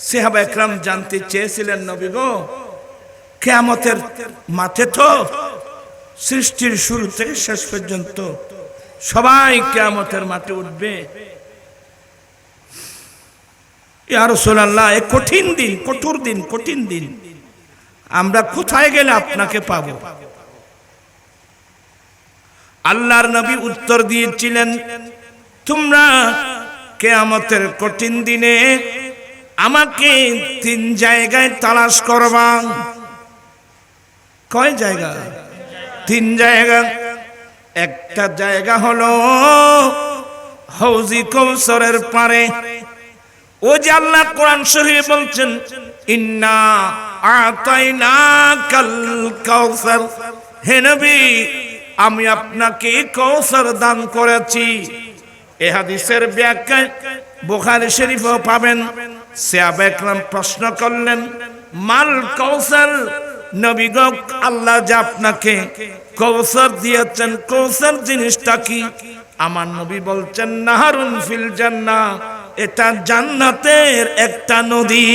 সাহাবা একরাম জানতে চেয়েছিলেন নবী গো কিয়ামতের মাঠে তো সৃষ্টির শুরু থেকে শেষ পর্যন্ত সবাই কিয়ামতের মাঠে উঠবে ইয়া রাসূলুল্লাহ এই কঠিন দিন কঠিন দিন আমরা কোথায় গেলে আপনাকে পাবো আল্লাহর নবী উত্তর দিয়েছিলেন তোমরা কিয়ামতের কঠিন দিনে আমাকে 3 জায়গায় তালাশ করবা কয় জায়গা 3 জায়গা একটা জায়গা হলো হাউজি কাউসারের পারে ও যে আল্লাহ কোরআন শরীফে বলছেন ইন্না আতাইনাকাল কাউসার হে নবী আমি আপনাকে কাউসার দান করেছি এই হাদিসের ব্যাখ্যা বুখারী শরীফে পাবেন সাহাবা একরাম প্রশ্ন করলেন মাল কাউসার নবী গো আল্লাহ যে আপনাকে কাউসার দিয়েছেন কাউসার জিনিসটা কি আমার নবী বলছেন নাহারুন ফিল জান্নাহ এটা জান্নাতের একটা নদী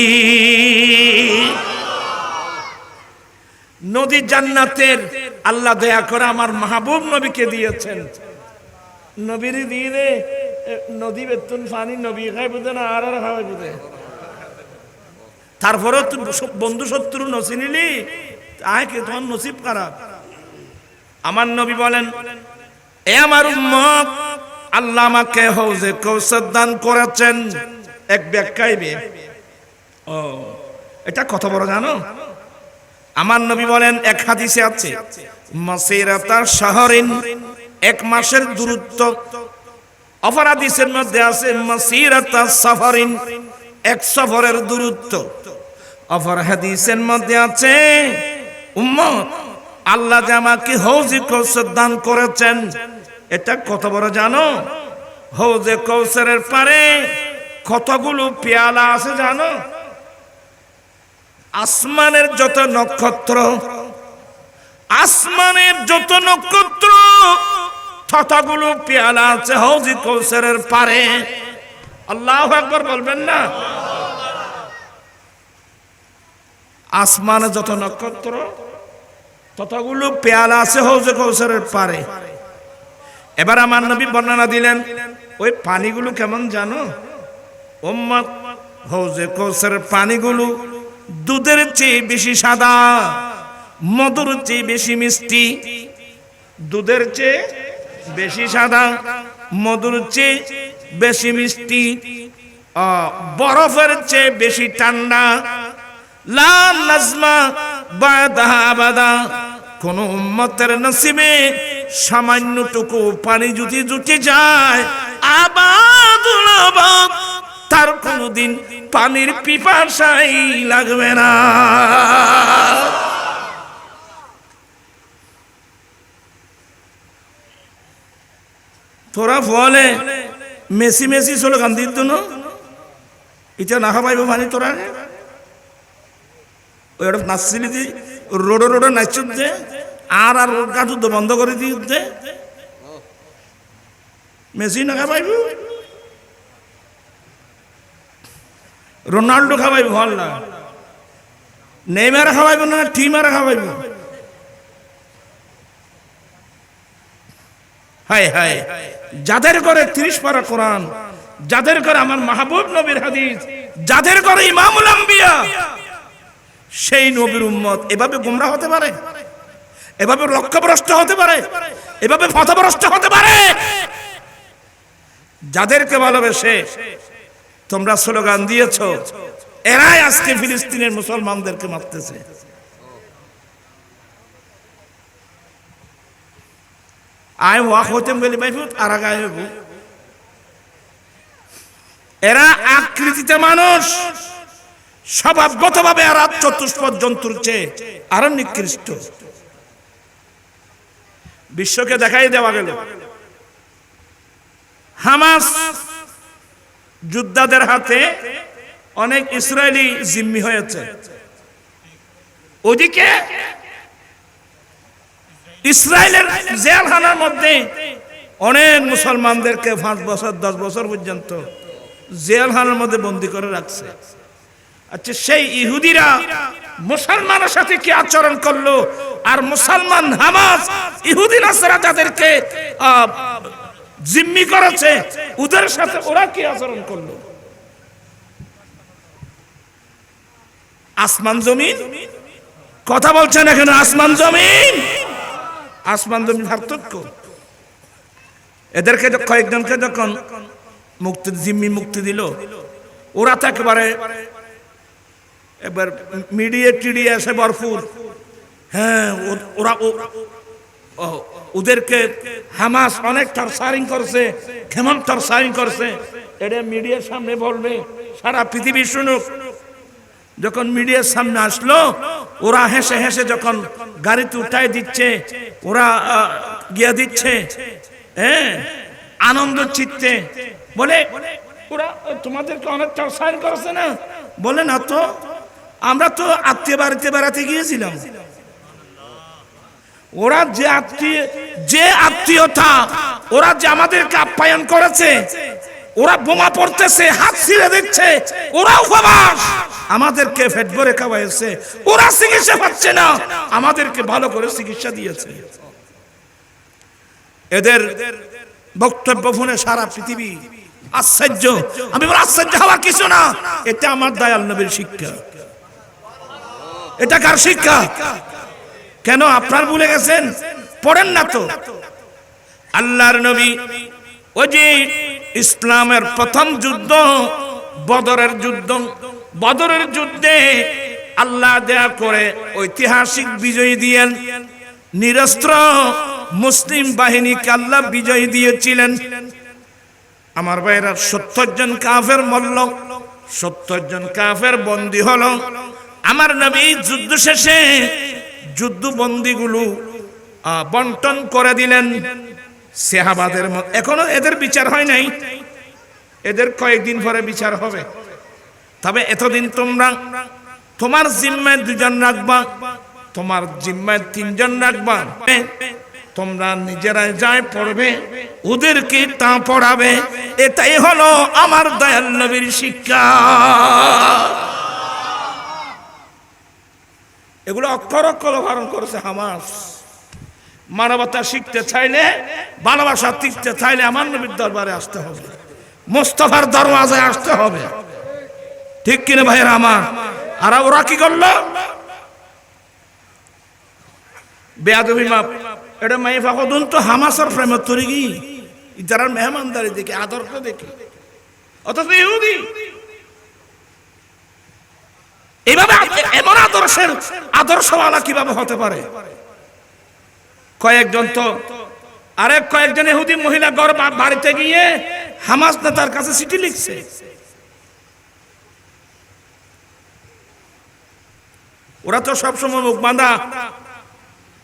নদী জান্নাতের আল্লাহ দয়া করে আমার মাহবুব নবীকে দিয়েছেন নবীর দিয়ে নদী বেতন পানি নবী খাই বুঝে না আর খাওয়াই বুঝে তারপরে বন্ধু শত্রু নসি নিলি আয় কে তোমার নসিব খারাপ আমার নবী বলেন এ আমার উম্মত আল্লাহ আমাকে হাউজে কাউসার দান করেছেন এক ব্যাখ্যায় ও এটা কত বড় জানো আমার নবী বলেন এক হাদিসে আছে মাসিরাতা শাহরিন এক মাসের দূরত্ব অপর হাদিসের মধ্যে আছে মাসিরাতা সাফারিন এক সফরের দূরত্ব অপর হাদিসের মধ্যে আছে উম্মত আল্লাহ যে আমাকে হাউজে কাউসার দান করেছেন এটা কত বড় জানো হাউজে কাউসারের পারে কতগুলো পেয়ালা আছে জানো আসমানের যত নক্ষত্র ততগুলো পেয়ালা আছে হাউজে কাউসারের পারে আল্লাহু আকবার বলবেন না আসমানে যত নক্ষত্র ততগুলো পেয়ালা আছে হাউজে কাউসারের পারে এবার আমার নবী বর্ণনা দিলেন ওই পানিগুলো কেমন জানো উম্মত হাউজে কাউসারের পানিগুলো দুধের চেয়ে বেশি সাদা মধুর চেয়ে বেশি মিষ্টি দুধের চেয়ে বেশি সাদা মধুর চেয়ে বেশি মিষ্টি বরফের চেয়ে বেশি ঠান্ডা লা নাজমা বাদাহা আবাদা কোন উম্মতের নসিবে সামান্যটুকু পানি যদি জুটে যায় আবাদুল আবাদ, তার কোনদিন পানির পিপাসাই লাগবে না। তোরা ফলে মেসি মেসি চলো গান দিত না, এটা না খাবাইব পানি তোরা ওই নাচছিলি দি রোডে রোডে নাচুত দে আর আর রোড কাটুত বন্ধ করে দিয়ে দে, মেসি না খাবাইব, রোনাল্ডো খাবাইব ভাল না, নেইমার খাওয়াইব না, টিমার খাওয়াইব। হায় হায়, যাদের করে 30 পারা কোরআন, যাদের করে আমার মাহবুব নবীর হাদিস, যাদের করে ইমামুল আম্বিয়া, সেই নবীর উম্মত এভাবে গোমরাহ হতে পারে, এভাবে লক্ষ্যভ্রষ্ট হতে পারে, এভাবে পথভ্রষ্ট হতে পারে? যাদেরকে ভালোবেসে তোমরা স্লোগান দিয়েছো, এরাই আজকে ফিলিস্তিনের মুসলমানদেরকে মারতেছে। আয় ওয়াক হতেম গেলি বাইফুত আর আগায় হইব। এরা আকৃতিতে মানুষ, স্বভাবগতভাবে এরা চতুষ্পদ জন্তুর চেয়ে আরো নিকৃষ্ট। বিশ্বকে দেখাই দেওয়া গেল হামাস যোদ্ধাদের হাতে অনেক ইসরায়েলি জিম্মি হয়েছে। ওদিকে ইসরায়েলের জেলখানার মধ্যে অনেক মুসলমানদেরকে 5 বছর 10 বছর পর্যন্ত জেলখানার মধ্যে বন্দী করে রাখছে। আচ্ছা, সেই ইহুদিরা মুসলমানের সাথে কি আচরণ করলো, আর মুসলমান হামাস ইহুদি নাসারা যাদেরকে জিম্মি করেছে ওদের সাথে ওরা কি আচরণ করলো? আসমান জমিন কথা বলছেন এখানে, আসমান জমিন, আসমান জমিন পার্থক্য। এদেরকে কয়েকজনকে যখন মুক্তি জিম্মি মুক্তি দিল, ওরা তো একেবারে একবার মিডিয়া টিডিয়া এসে ভরপুর। হ্যাঁ, ওরা ওদেরকে হামাস অনেক টর্চারিং করছে, কেমন টর্চারিং করছে এটা মিডিয়ার সামনে বলবে, সারা পৃথিবী শুনুক। যখন মিডিয়ার সামনে আসলো, ওরা হেসে হেসে যখন গাড়িতে উঠাই দিচ্ছে, ওরা গিয়া দিচ্ছে, হ্যাঁ, আনন্দ চিত্তে বলে, ওরা তোমাদেরকে অনেক টর্চারিং করছে না? বলে না তো, আমরা তো আত্মীয় বাড়িতে বেড়াতে গিয়েছিলাম। ওরা যে আত্মীয়তা, ওরা যে আমাদেরকে আপ্যায়ন করেছে, ওরা বোমা পড়তেছে, হাত ছিঁড়ে দিচ্ছে, ওরা উপবাস, আমাদেরকে পেট ভরে খাওয়াইছে, ওরা চিকিৎসা পাচ্ছে না, আমাদেরকে ভালো করে চিকিৎসা দিয়েছে। এদের বক্তব্য শুনে সারা পৃথিবী আশ্চর্য। আমি বলি আশ্চর্য হওয়ার কিছু না, এটা আমার দয়াল নবীর শিক্ষা। এটা কার শিক্ষা? কেন আপনার ভুলে গেছেন? পড়েন না তো। আল্লাহর নবী ওই যে ইসলামের প্রথম যুদ্ধ বদরের যুদ্ধে আল্লাহ দেয়া করে ঐতিহাসিক বিজয় দিয়েন, নিরস্ত্র মুসলিম বাহিনীকে আল্লাহ বিজয় দিয়েছিলেন। আমার ভাইরা 70 জন কাফের মরল, 70 জন কাফের বন্দী হলো। আমার নবী যুদ্ধ শেষে যুদ্ধ বন্দীগুলো বন্টন করে দিলেন সাহাবাদের মধ্যে। এখনো এদের বিচার হয় নাই, এদের কয়েকদিন পরে বিচার হবে। তবে এতদিন তোমরা তোমার জিম্মায় 2 জন রাখবা, তোমার জিম্মায় 3 জন রাখবা, তোমরা নিজেরাই যাই পড়বে, ওদেরকে তা পড়াবে। এটাই হলো আমার দয়াল নবীর শিক্ষা। এগুলো অক্ষর অক্ষর ধারণ করেছে হামাস। মানবতা শিখতে চাইলে, ভালোবাসা শিখতে চাইলে আমার নবীর দরবারে আসতে হবে, মুস্তাফার দরওয়াজায় আসতে হবে। ঠিক কিনা ভাইয়েরা আমার? আর ওরা কি করলো? বেয়াদবি মাপ, এটা মাইফা কদুন তো হামাসের প্রেমে তরি গি, যারা মেহমানদারি দেখে, আদর্শ দেখে, অথচ ইহুদি এইভাবে এমন আদর্শওয়ালা কিভাবে হতে পারে? কয়েকজন ইহুদি মহিলা বাড়িতে গিয়ে হামাস নেতার কাছে চিঠি লিখছে। ওরা তো সবসময় মুখ বাঁধা,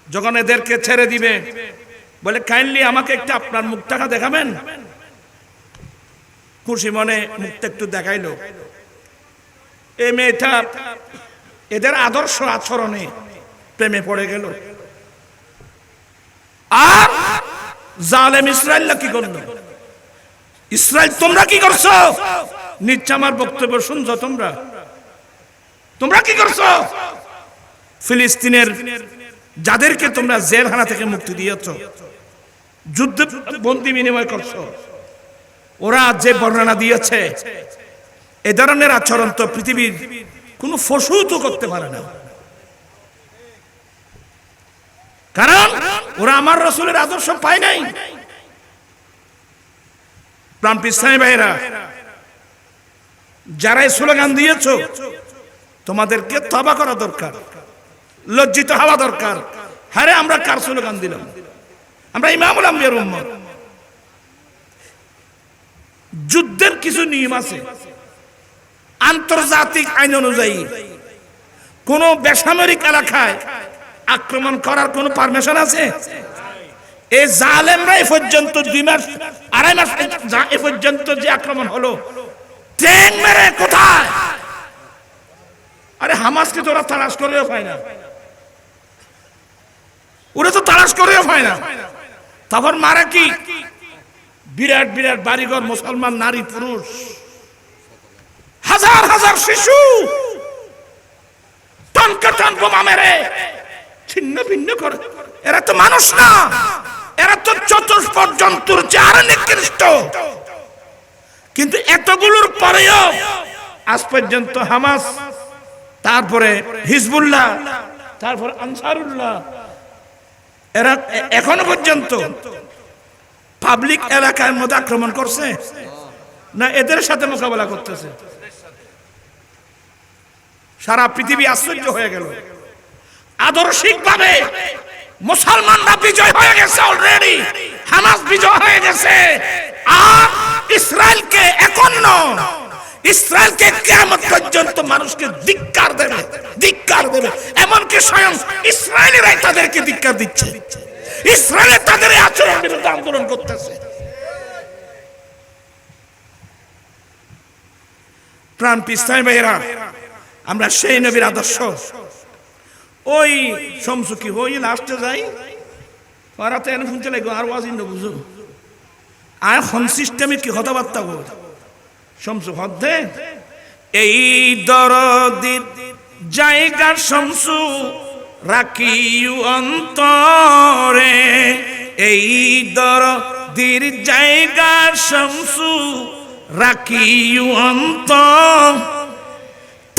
যখন এদেরকে ছেড়ে দিবে বলে কাইন্ডলি আমাকে একটু আপনার মুখটাকে দেখাবেন। খুশি মনে মুখটা একটু দেখাইলো। এই মেয়েটা এদের আদর্শ আচরণে প্রেমে পড়ে গেল। আর জালেম ইসরায়েল কি করলো? ইসরায়েল তোমরা কি করছো? নিশ্চয় আমার বক্তব্য শুনছো তোমরা কি করছো? ফিলিস্তিনের যাদেরকে তোমরা জেলখানা থেকে মুক্তি দিয়েছো, যুদ্ধ বন্দী বিনিময় করছো, ওরা যে বর্ণনা দিয়েছে এ ধরনের আচরণ তো পৃথিবীর কোন পশু তো করতে পারে না। কারণ ওরা আমার রাসূলের আদর্শ পায় নাই। প্রাণপ্রিয় ইসলামী ভাইরা, যারা এই স্লোগান দিয়েছো, তোমাদেরকে তওবা করা দরকার, লজ্জিত হওয়া দরকার। হ্যাঁ, আমরা কার স্লোগান দিলাম? আমরা ইমামুল আম্বিয়ার উম্মত। যুদ্ধের কিছু নিয়ম আছে, আন্তর্জাতিক আইন অনুযায়ী কোন বেসামরিক এলাকায় আক্রমণ করার কোন পারমিশন আছে? এই জালেমরা এ পর্যন্ত 2 মাস 2.5 মাস এ পর্যন্ত যে আক্রমণ হলো, ট্যাঙ্ক মেরে কোথায়? আরে হামাসকে তো ওরা তালাশ করেও পায় না, ওরা তো তালাশ করেও পায় না। তখন মারা কি? বিরাট বিরাট বাড়িঘর, মুসলমান নারী পুরুষ, হাজার হাজার শিশু টনকে টন বোমা মেরে ছিন্ন ভিন্ন করে। এরা তো মানুষ না, এরা তো চতুষ্পদ জন্তুর চেয়ে নিকৃষ্ট। কিন্তু এতগুলোর পরেও আজ পর্যন্ত হামাস, তারপরে হিজবুল্লাহ, তারপর আনসারুল্লাহ, এরা এখনো পর্যন্ত পাবলিক এলাকার মধ্যে আক্রমণ করছে না এদের সাথে মোকাবেলা করতেছে? সারা পৃথিবী আশ্চর্য হয়ে গেল। আদর্শিকভাবে মুসলমানরা বিজয় হয়ে গেছে, অলরেডি হামাস বিজয় হয়ে গেছে। আর ইসরায়েলকে এখন ইসরায়েলকে কিয়ামত পর্যন্ত মানুষকে ধিক্কার দেবে। এমনকি স্বয়ং ইসরায়েলিরাই তাদেরকে ধিক্কার দিচ্ছে। ইসরায়েল তাদের আচরণ বিরুদ্ধে আন্দোলন করতেছে। প্রাণপ্রিয় ইসলামী ভাইয়েরা, আমরা সেই নবীর আদর্শ, ওই সমসুকি হই লাস্টে যাই ওরা তো এনে শুনতে লাগবে আর ওয়াজ ইন্দ বুঝো আর হন সিস্টেমে কি কথাবার্তা বল সমসু হদ্দে এই দরদির জায়গা সমসু রাখিও অন্তরে, এই দরদির জায়গা সমসু রাখিও অন্তর,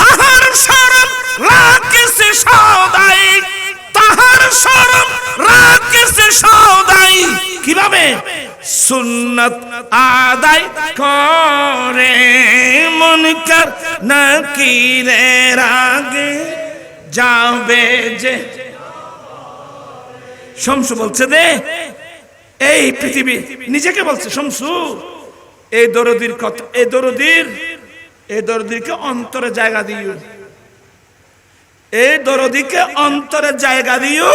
তাহার শরম রাখেছে সদাই, তাহার শরম রাখেছে সদাই। কিভাবে? সুন্নত আদায় করে মুনকার নাকিরের আগে যাবে যে। শমসু বলছে দে এই পৃথিবী, নিজেকে বলছে শমসু, এই দরদির কথা, এই দরদিরকে অন্তরে জায়গা দিও, এই দরদিকে অন্তরে জায়গা দিও।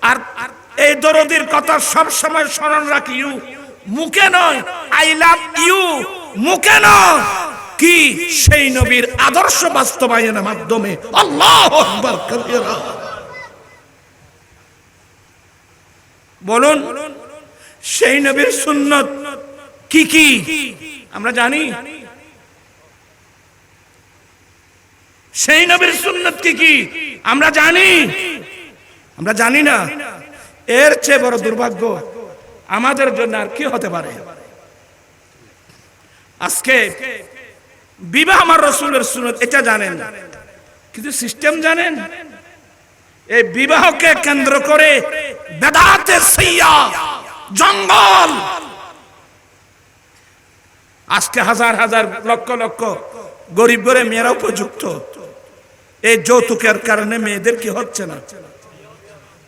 আর এই দরদির কথা সব সময় স্মরণ রাখিও, মুখে নয়। আই লাভ ইউ মুখে নয়, কি সেই নবীর আদর্শ বাস্তবায়নের মাধ্যমে। আল্লাহু আকবার কবীরা। বলুন সেই নবীর সুন্নত কি কি আমরা জানি? সেই নবীর সুন্নত কি কি আমরা জানি? আমরা জানি না। এর চেয়ে বড় দুর্ভাগ্য আমাদের জন্য আর কি হতে পারে? আজকে বিবাহ আমার রাসূলের সুন্নত এটা জানেন, কিন্তু সিস্টেম জানেন? এই বিবাহকে কেন্দ্র করে বেদাতের সাইয়া জঙ্গল। আজকে হাজার হাজার লক্ষ লক্ষ গরিব ঘরে মেয়েরা উপযুক্ত। এই যৌতুকের কারণে মেয়েদের কি হচ্ছে না?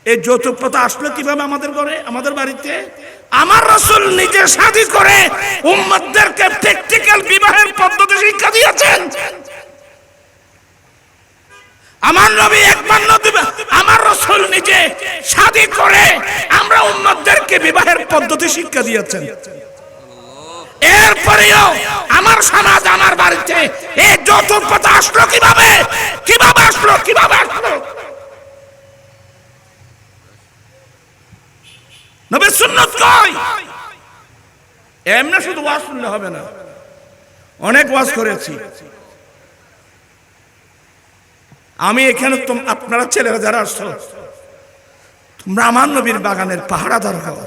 এই যৌতুক প্রথা আসলো কিভাবে আমাদের ঘরে, আমাদের বাড়িতে? আমার রাসূল নিজে শাদী করে উম্মতদেরকে প্র্যাকটিক্যাল বিবাহের পদ্ধতি শিক্ষা দিয়েছেন। আমার নবী একবার আমার রাসূল নিজে শাদী করে আমরা উম্মতদেরকে বিবাহের পদ্ধতি শিক্ষা দিয়েছেন। এরপরেও আমার সমাজ আমার বাড়িতে এই যৌতুক প্রথা আসলো কিভাবে কিভাবে আসলো কিভাবে আসলো? নবীর সুন্নাত কই? এমনি শুধু ওয়াজ শুনলে হবে না, অনেক ওয়াজ করেছি আমি এখানে। আপনারা ছেলেরা যারা আসছো তোমরা আমার নবীর বাগানের পাহারাদার হও।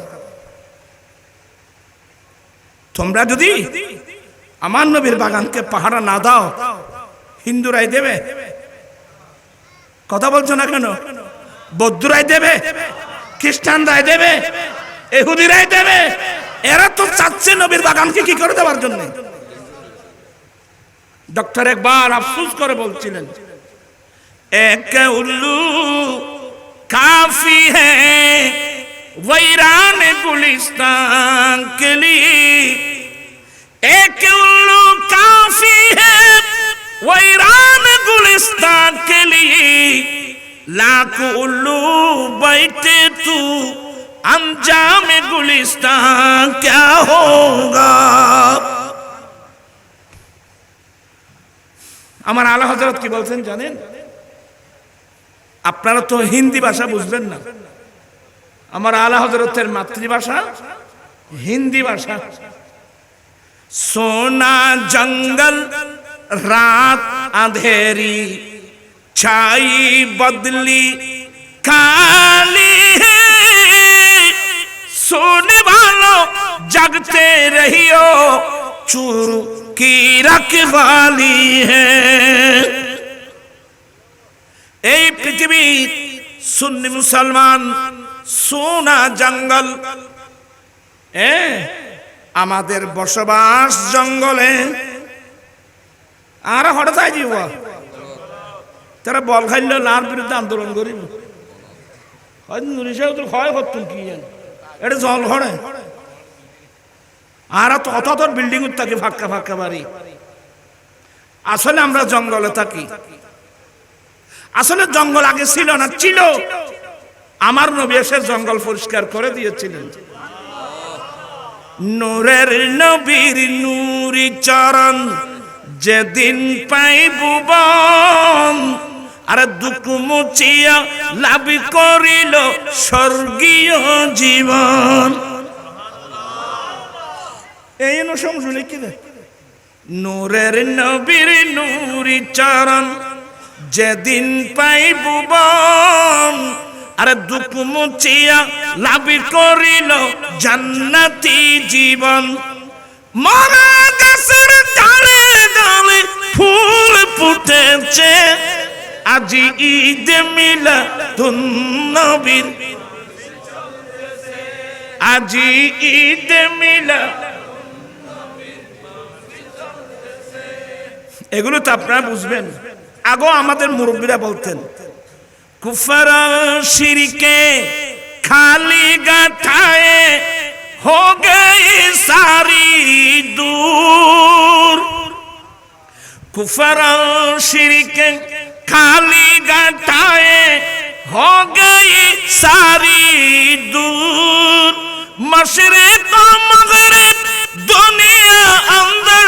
তোমরা যদি আমার নবীর বাগানকে পাহারা না দাও হিন্দুরাই দেবে। কথা বলছো না কেন? বৌদ্ধরাই দেবে, খ্রিস্টানরাই দেবে, ইহুদিরাই দেবে। এরা তো চাচ্ছে নবীর বাগানকে কি করে দেওয়ার জন্য। ডক্টর একবার আফসোস করে বলছিলেন, এক উল্লু কাফি হ্যায় वैरान गुलिस्तान के लिए, एक उल्लू काफी है वैरान गुलिस्तान के लिए, लाख उल्लू बैठे तू अंजाम गुलिस्तान क्या होगा। আমার আলা হযরত কি বলছেন জানেন? আপনারা তো হিন্দি ভাষা বুঝবেন না, আমার আলা হযরতের মাতৃভাষা হিন্দি ভাষা। সোনা জঙ্গল রাত আঁধেরি ছাই বদলি কালি है, सोने वालों जगते रहियो चूर की रखवाली है। এই পৃথিবী সুন্নি মুসলমান সোনা জঙ্গল, আমাদের বসবাস জঙ্গলে। আর হঠাৎ আই যাব তারা বল খাইল লার বিরুদ্ধে আন্দোলন করিব। হয়তো নুরিশাও তো হয় করতুন কি এটা জল ঘরে। আর অত বিল্ডিং থাকি ফাঁকা ফাঁকা বাড়ি। আসলে আমরা জঙ্গলে থাকি। আসলে জঙ্গল আগে ছিল না, ছিল। আমার নবী এসে জঙ্গল পরিষ্কার করে দিয়েছিলেন। নূরের নবীর নূরি চরণ যেদিন পাইব বন, আর দুঃখ মুছিয়া লাভ করিল স্বর্গীয় জীবন। এই অনুসংস লিখি দে, নূরের নবীর নূরি চরণ যেদিন পাইব বন, আর দুঃখ মুছিয়া লাভ করিল জান্নাতি জীবন। মরা গাছের ডালে ডালে ফুল ফুটেছে, আজি ঈদ মিলাদুন নবীর, আজি ঈদ মিলাদ। এগুলো তো আপনারা বুঝবেন। আগো আমাদের মুরব্বীরা বলতেন कुफर शिरके खाली गठाए हो गई सारी दूर, कुफर शिरके खाली गठाए हो गई सारी दूर, मशरिक़ मग़रिब दुनिया अंदर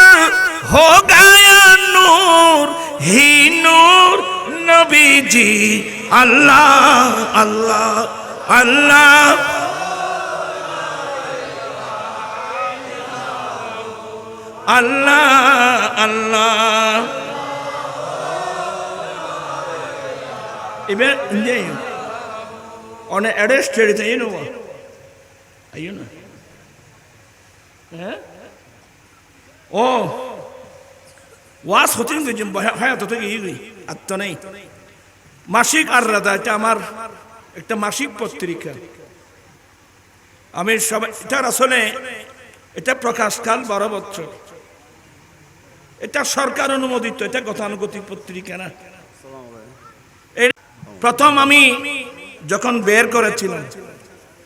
हो गया नूर ही नूर। नबी जी अल्लाह अल्लाह अल्लाह अल्लाह अल्लाह। इबे इंजे on a arrested you know you know ও ওয়াজ হতেন যে হায়াত থেকে ইগি আত্ম নেই। মাসিক আর রাদা, এটা আমার একটা মাসিক পত্রিকা। আমি সবাই এটা আসলে এটা প্রকাশকাল 12 বছর। এটা সরকার অনুমোদিত, এটা গতানুগতিক পত্রিকা না। প্রথম আমি যখন বের করেছিলাম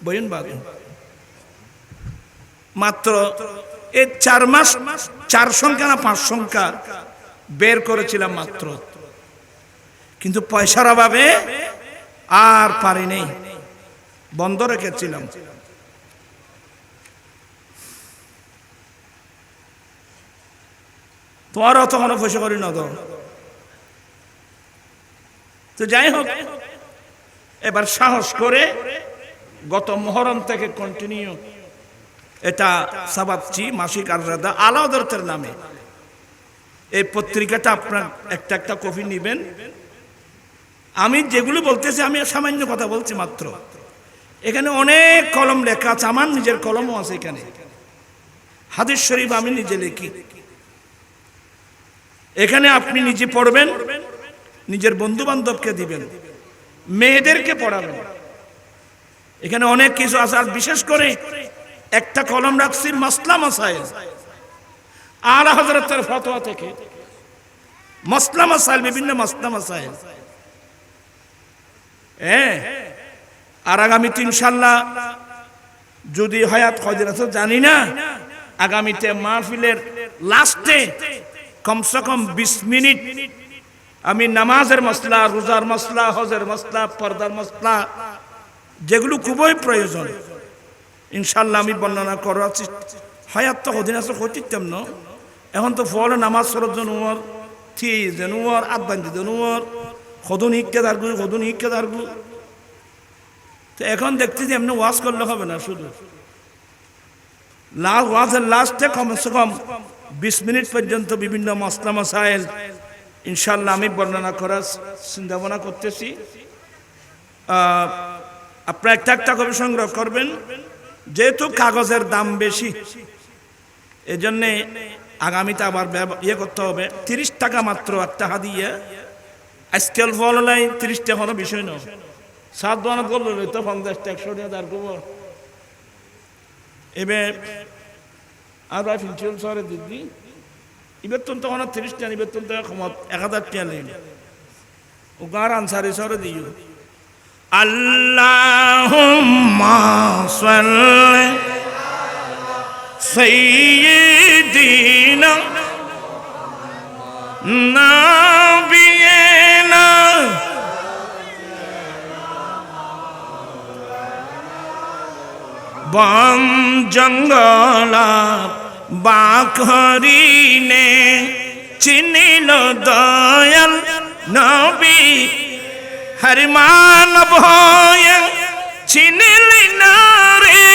বইন বাদ মাত্র এই 4 মাস 4 সংখ্যা না 5 সংখ্যা বের করেছিলাম মাত্র, কিন্তু পয়সার অভাবে আর পারিনি, বন্ধ রেখেছিলাম। তোমারও তো কোনো পয়সা করি না তো। তো যাই হোক, এবার সাহস করে গত মুহররম থেকে কন্টিনিউ এটা সাবাচ্ছি মাসিক আর-রাদা আলা হযরতের নামে। এই পত্রিকাটা আপনার একটা একটা কপি নেবেন। আমি যেগুলো বলতেছি আমি সামান্য কথা বলছি মাত্র। এখানে অনেক কলম লেখা আছে, আমার নিজের কলমও আছে এখানে। হাদিস শরীফ আমি নিজে লিখি। এখানে আপনি নিজে পড়বেন, নিজের বন্ধু বান্ধবকে দিবেন, মেয়েদেরকে পড়াবেন। এখানে অনেক কিছু আছে। আর বিশেষ করে একটা কলম রাখছি মাসলা মাসাইল, আলা হযরতের ফতোয়া থেকে মাসলা মাসাইল, বিভিন্ন মাসলা মাসাইল। আর আগামীতে ইনশাআল্লাহ যদি হায়াত কয়দিন আছে জানি না, আগামীতে মাহফিলের লাস্টে কমসে কম 20 মিনিট আমি নামাজের মাসলা, রোজার মাসলা, হজের মাসলা, পর্দার মাসলা, যেগুলো খুবই প্রয়োজন ইনশাআল্লাহ আমি বর্ণনা করাচ্ছি। হায়াত তো কদিন আছে কইতাম না, এখন তো ফলে নামাজ সরত জনুয়ার থি জনুয়ার আদান্তি জনুয়ার কদন হিক্কে দারগু কদন হিক্কে দারগু। তো এখন দেখতেছি এমনি ওয়াজ করলে হবে না, শুধু ওয়াজের লাস্টে কমসে কম 20 মিনিট পর্যন্ত বিভিন্ন মাসলা মাসাইল ইনশাআল্লাহ আমি বর্ণনা করার চিন্তা ভাবনা করতেছি। আপনারা একটা একটা করে সংগ্রহ করবেন, যেহেতু কাগজের দাম বেশি এজন্যে আগামীতে আবার ইয়ে করতে হবে। 30 টাকা মাত্র একটা হাদিয়া। আজকাল ফল নাই 30 টাকা কোনো বিষয় নয়। 7 দোয়ানত করলে তো 50 টাকা 100 টাকা দাঁড় করবো। এবার আর ভাই ফিনচিল শহরে দিদি এবার তো তখন 30 টাকা, এবার তো 1000 টাকা নেই। ও গাঁর আনসারি শহরে দিও। আল্লাহুম্মা সাল্লি সাইয়্যিদিনা নাবিয়িনা বন জঙ্গলা বাখরিনে চিনিল দয়াল নবী হরিমান ভয় চিনিলি না রে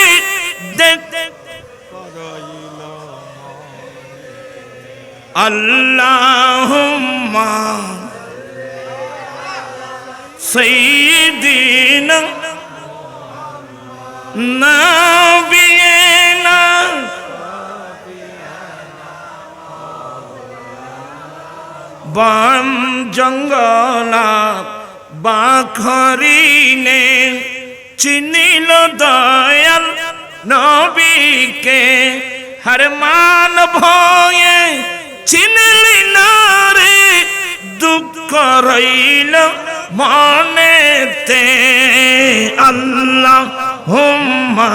আল্লাহুম্মা সাইয়্যিদিনা নাবিয়িনা বন জঙ্গলা বাখরিনে চিনিল দয়াল নবীকে হরমান ভয়ে চিনিলি না রে দুঃখ রইল মনেতে। আল্লাহুম্মা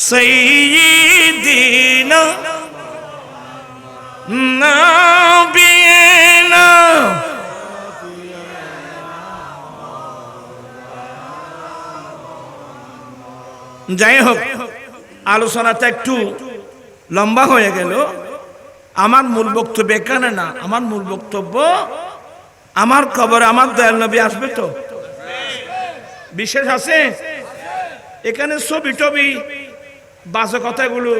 সাইয়্যিদিনা নাবিয়িনা যাই হোক, আলোচনাটা একটু লম্বা হয়ে গেল। আমার মূল বক্তব্য এখানে না, আমার মূল বক্তব্য আমার কবরে আমার দয়াল নবী আসবে তো, বিশেষ আছে এখানে ছবি টবি বাজে কথাগুলো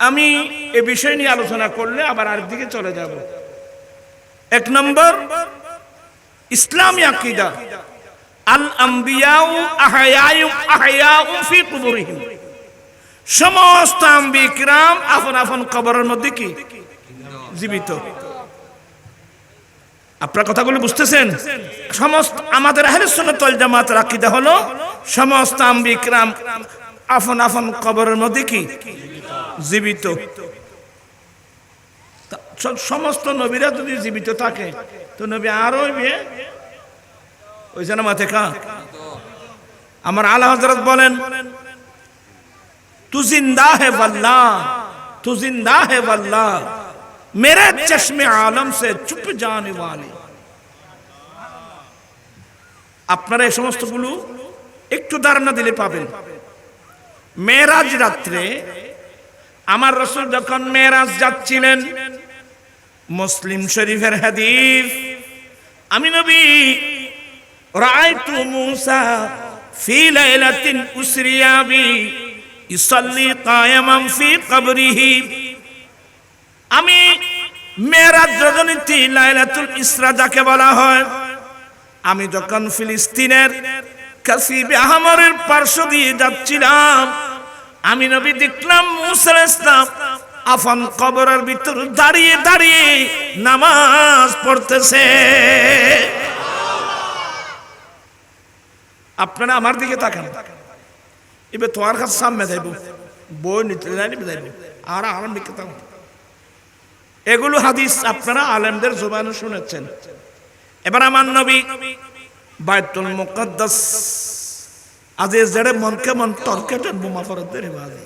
আমি এ বিষয় নিয়ে আলোচনা করলে আবার আরেকদিকে চলে যাব। 1 নম্বর ইসলামী আকীদা, আল আম্বিয়াউ আহয়াউ ফি কুবুরিহিম। সমস্ত আম্বিয়া কিরাম আপন আপন কবরের মধ্যে কি জীবিত। আপনারা কথাগুলো বুঝতেছেন? সমস্ত আমাদের আহলে সুন্নাত ওয়াল জামাতের আকীদা হলো সমস্ত আম্বিয়া কিরাম আপন আপন কবরের মধ্যে কি জীবিত। সমস্ত নবীরা যদি জীবিত থাকে তো নবী আরো ওই যেন মাথে কা আমার আলা হযরত বলেন, তু জিন্দা হে वल्लाह, तू जिंदा है वल्लाह, मेरे चश्मे आलम से चुप जाने वाले। আপনারা এই সমস্তগুলো একটু ধারণা দিলে পাবেন। মেরাজ রাত্রে আমার রাসূল যখন মেরাজ যাচ্ছিলেন, মুসলিম শরীফের হাদিস, আমি নবী রাআইতু মূসা ফি লাইলাতিন উসরিয়া বি ইসাল্লি কায়ামান ফি কবরিহি, আমি মেরাজ রজনীতে লাইলাতুল ইসরা যাকে বলা হয়, আমি যখন ফিলিস্তিনের কাসিবে আহমরের পার্শ্ব দিয়ে যাচ্ছিলাম, আমি নবী দেখলাম মূসা আলাইহিস সালাম আফান কবরের ভিতর দাঁড়িয়ে দাঁড়িয়ে নামাজ পড়তেছে। আপনারা আমার দিকে তাকান, এবার তোমার কাছে সামনে যাইব, বই নিতে যাইব, আর আরাম দিকে তাকান। এগুলো হাদিস আপনারা আলেমদের জবানে শুনেছেন। এবার আমার নবী বাইতুল মুকদ্দাস আজে জড়ে মনকে মন তর্কেটের বোমা ফরদের বাজে।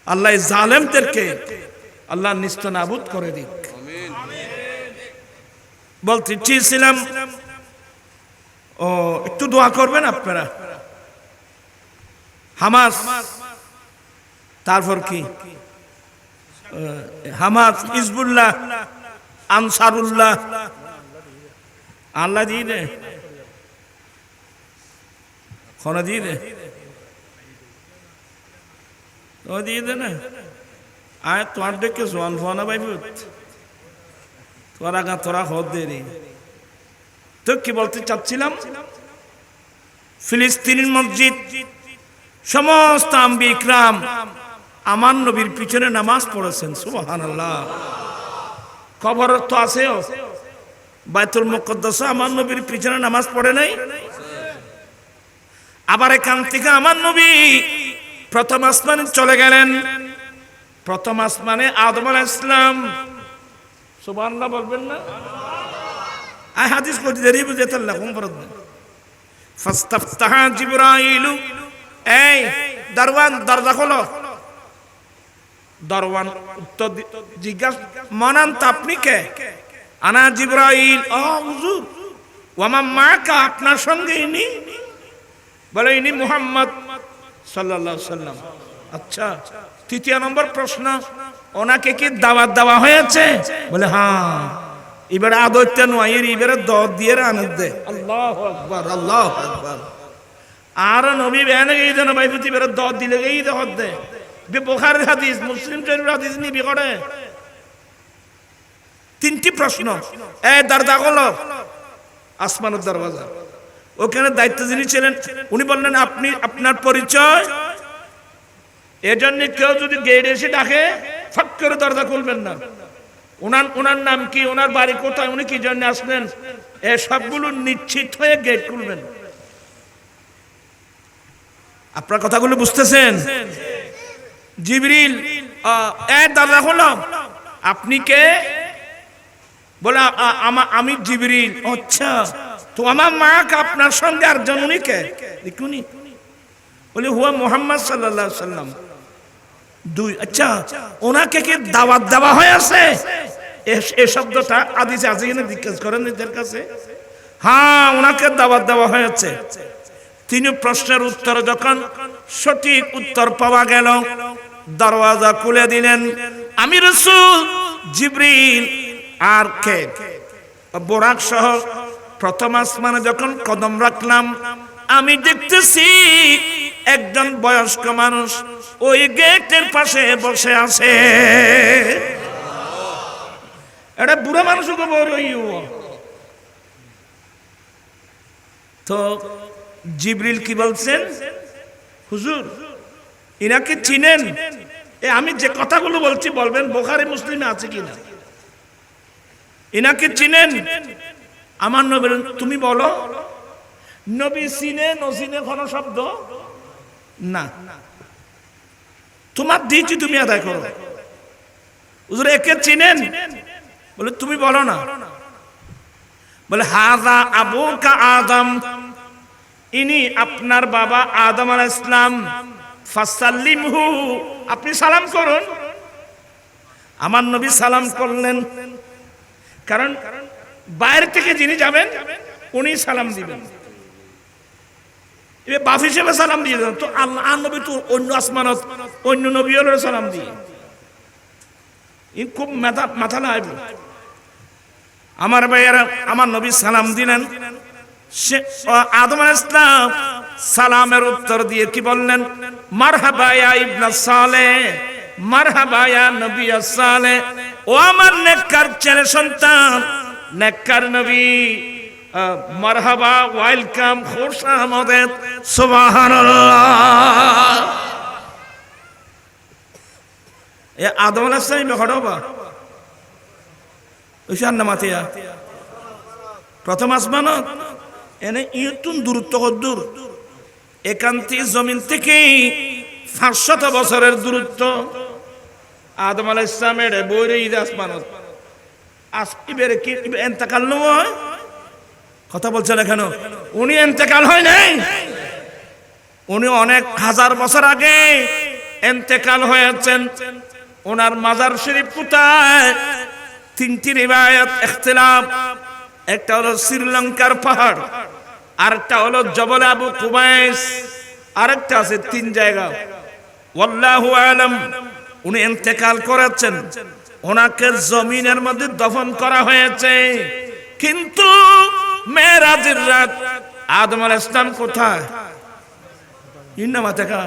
আল্লাহ জালেমদেরকে আল্লাহ নিস্তনাবুদ করে দিক। বলতে চেয়েছিলাম, ও একটু দোয়া করবেন আপনারা। হামাস, তারপর কি হামাস, হিজবুল্লাহ, আনসারুল্লাহ, আল্লাহ দিয়ে দে খনা দিয়ে দে, ও দিয়ে দে না। আয় তোমার দেখে জোয়ান ফোয়ানা পাইব, তোরা গা তোরা হদ দে রে। তো কি বলতে চাচ্ছিলাম, ফিলিস্তিনের মসজিদ সমস্ত আম্বিয়া ইকরাম আমার নবীর পিছনে নামাজ পড়েছেন। সুবহানাল্লাহ। খবর তো আছেও, বাইতুল মুকদ্দাস আমার নবীর পিছনে নামাজ পড়ে নাই। আবার এখান থেকে আমার নবী প্রথম আসমানে চলে গেলেন। প্রথম আসমানে আদম আলাইহিস সালাম, সুবহানাল্লাহ বলবেন না? আই হাদিস কই দেরি বুঝাতে লাগুম পড়দ। ফাস্তাফতাহা জিবরাইল, এই দরওয়ান দরজা খোলো। দরওয়ান উত্তর জিজ্ঞাসা, মানান আপনি কে? আনা জিবরাইল। ও হুজুর, ওয়ামা মাকা, আপনার সঙ্গে ইনি? বলে ইনি মুহাম্মদ সাল্লাল্লাহু আলাইহি সাল্লাম। আচ্ছা, তৃতীয় নম্বর প্রশ্ন, ওনাকে কি দাওয়াত দেওয়া হয়েছে? বলে হ্যাঁ। এবারে আদরটা নয়, এবারে দর দিয়ে আনন্দ দে। আল্লাহু আকবার, আল্লাহু আকবার। আর নবী বেনে গই দেন ভাই, প্রতি এবারে দর দিলে গই দে হদ দে। বুখারীর হাদিস, মুসলিম শরীফের হাদিস নিবি করে। তিনটি প্রশ্ন। এই দরজা খোলো, আসমানের দরওয়াজা। ওখানে দায়িত্ব যিনি ছিলেন উনি বললেন, আপনি আপনার পরিচয়। এজন্য কেউ যদি গেট এসে ডাকে ফট করে দরজা খুলবেন না। ওনার নাম কি, ওনার বাড়ি কোথায়, উনি কি জন্য আসলেন, এ সবগুলো নিশ্চিত হয়ে গেট খুলবেন। আপনার কথাগুলো বুঝতেছেন? জিবরিল, দরজা খোলো। আপনি কে? বলে আমি জিবরিল। আচ্ছা, তো আমার মা আপনার সঙ্গে আরেকজন, উনি কে? দেখুনি। বলে হুয়া মুহাম্মদ সাল্লাল্লাহু আলাইহি সাল্লাম। দুই, আচ্ছা ওনাকে কি দাওয়াত দেওয়া হয়েছে? এই শব্দটা হাদিসে আছে কিনা জিজ্ঞেস করেন এদের কাছে। হ্যাঁ, ওনাকে দাওয়াত দেওয়া হয়েছে। তিনি প্রশ্নের উত্তর যখন সঠিক উত্তর পাওয়া গেল, দরওয়াজা খুলে দিলেন। আমি রাসূল জিবরিল আর কে বোরাক সহ প্রথম আসমানে যখন কদম রাখলাম, আমি দেখতেছি একজন বয়স্ক মানুষ ওই গেটের পাশে বসে আছে। এটা বুড়া মানুষ তো জিবরিল কি বলছেন, হুজুর ইনাকে চিনেন? আমি যে কথাগুলো বলছি বলবেন বুখারী মুসলিমে আছে কিনা। ইনাকে চিনেন? আমার নবী, তুমি বলো। নবী চিনে নচিনে কোন শব্দ না, তোমার দিয়েছি তুমি আদায় করো। হুজুর একে চিনেন? বলে তুমি বলো না। বলে হাযা আবুকা আদম, ইনি আপনার বাবা আদম আলাইহিস সালাম, ফাসাল্লিমহু, আপনি সালাম করুন। আমার নবী সালাম করলেন, কারণ বাইরে থেকে যিনি যাবেন উনি সালাম দিবেন, বাপ হিসেবে সালাম দিয়ে দেন। তো আল্লাহ নবী তো অন্য আসমানত অন্য নবী হলো সালাম দিয়ে, খুব মাথা না আইব। আমার ভাইয়েরা, আমার নবী সালাম দিলেন। আদম আলাইহিস সালাম সালামের উত্তর দিয়ে কি বললেন? মারহাবা ইয়া ইবনে সালেহ, মারহাবা ইয়া নবী সালেহ, ও আমার নেককার ছেলে সন্তান, নেককার নবী, মারহাবা, ওয়েলকাম, খুশ আমদেদ, সুবহানাল্লাহ। এ আদম আলাইহিস সালাম হড়বা ওইখান নামাতিয়া প্রথম আসমানত এনে ইতুন দূরত্ব কদ্দুর, এখান থেকে জমিন থেকে 500 বছরের দূরত্ব। আদম আলাইহিস সালামের বইরে ঈদ আসমানত আসিবেরে কি ইন্তেকাল নয়, কথা বলছেন কেন? উনি ইন্তেকাল হয় নাই, উনি অনেক হাজার বছর আগে ইন্তেকাল হয়েছেন। ওনার মাজার শরীফ কোথায়? 3টি রিওয়ায়াত ইখতিলাফ। একটা হলো শ্রীলঙ্কার পাহাড়, আরেকটা হলো জবল আবু কুবাইস, আরেকটা আছে 3 জায়গা। ওয়াল্লাহু আলাম। উনি ইন্তেকাল করেছেন, ওনাকে জমিনের মধ্যে দফন করা হয়েছে। কিন্তু মেরাজের রাত আদম আলাইহিস সালাম কোথায়? ইন্নামা দেখা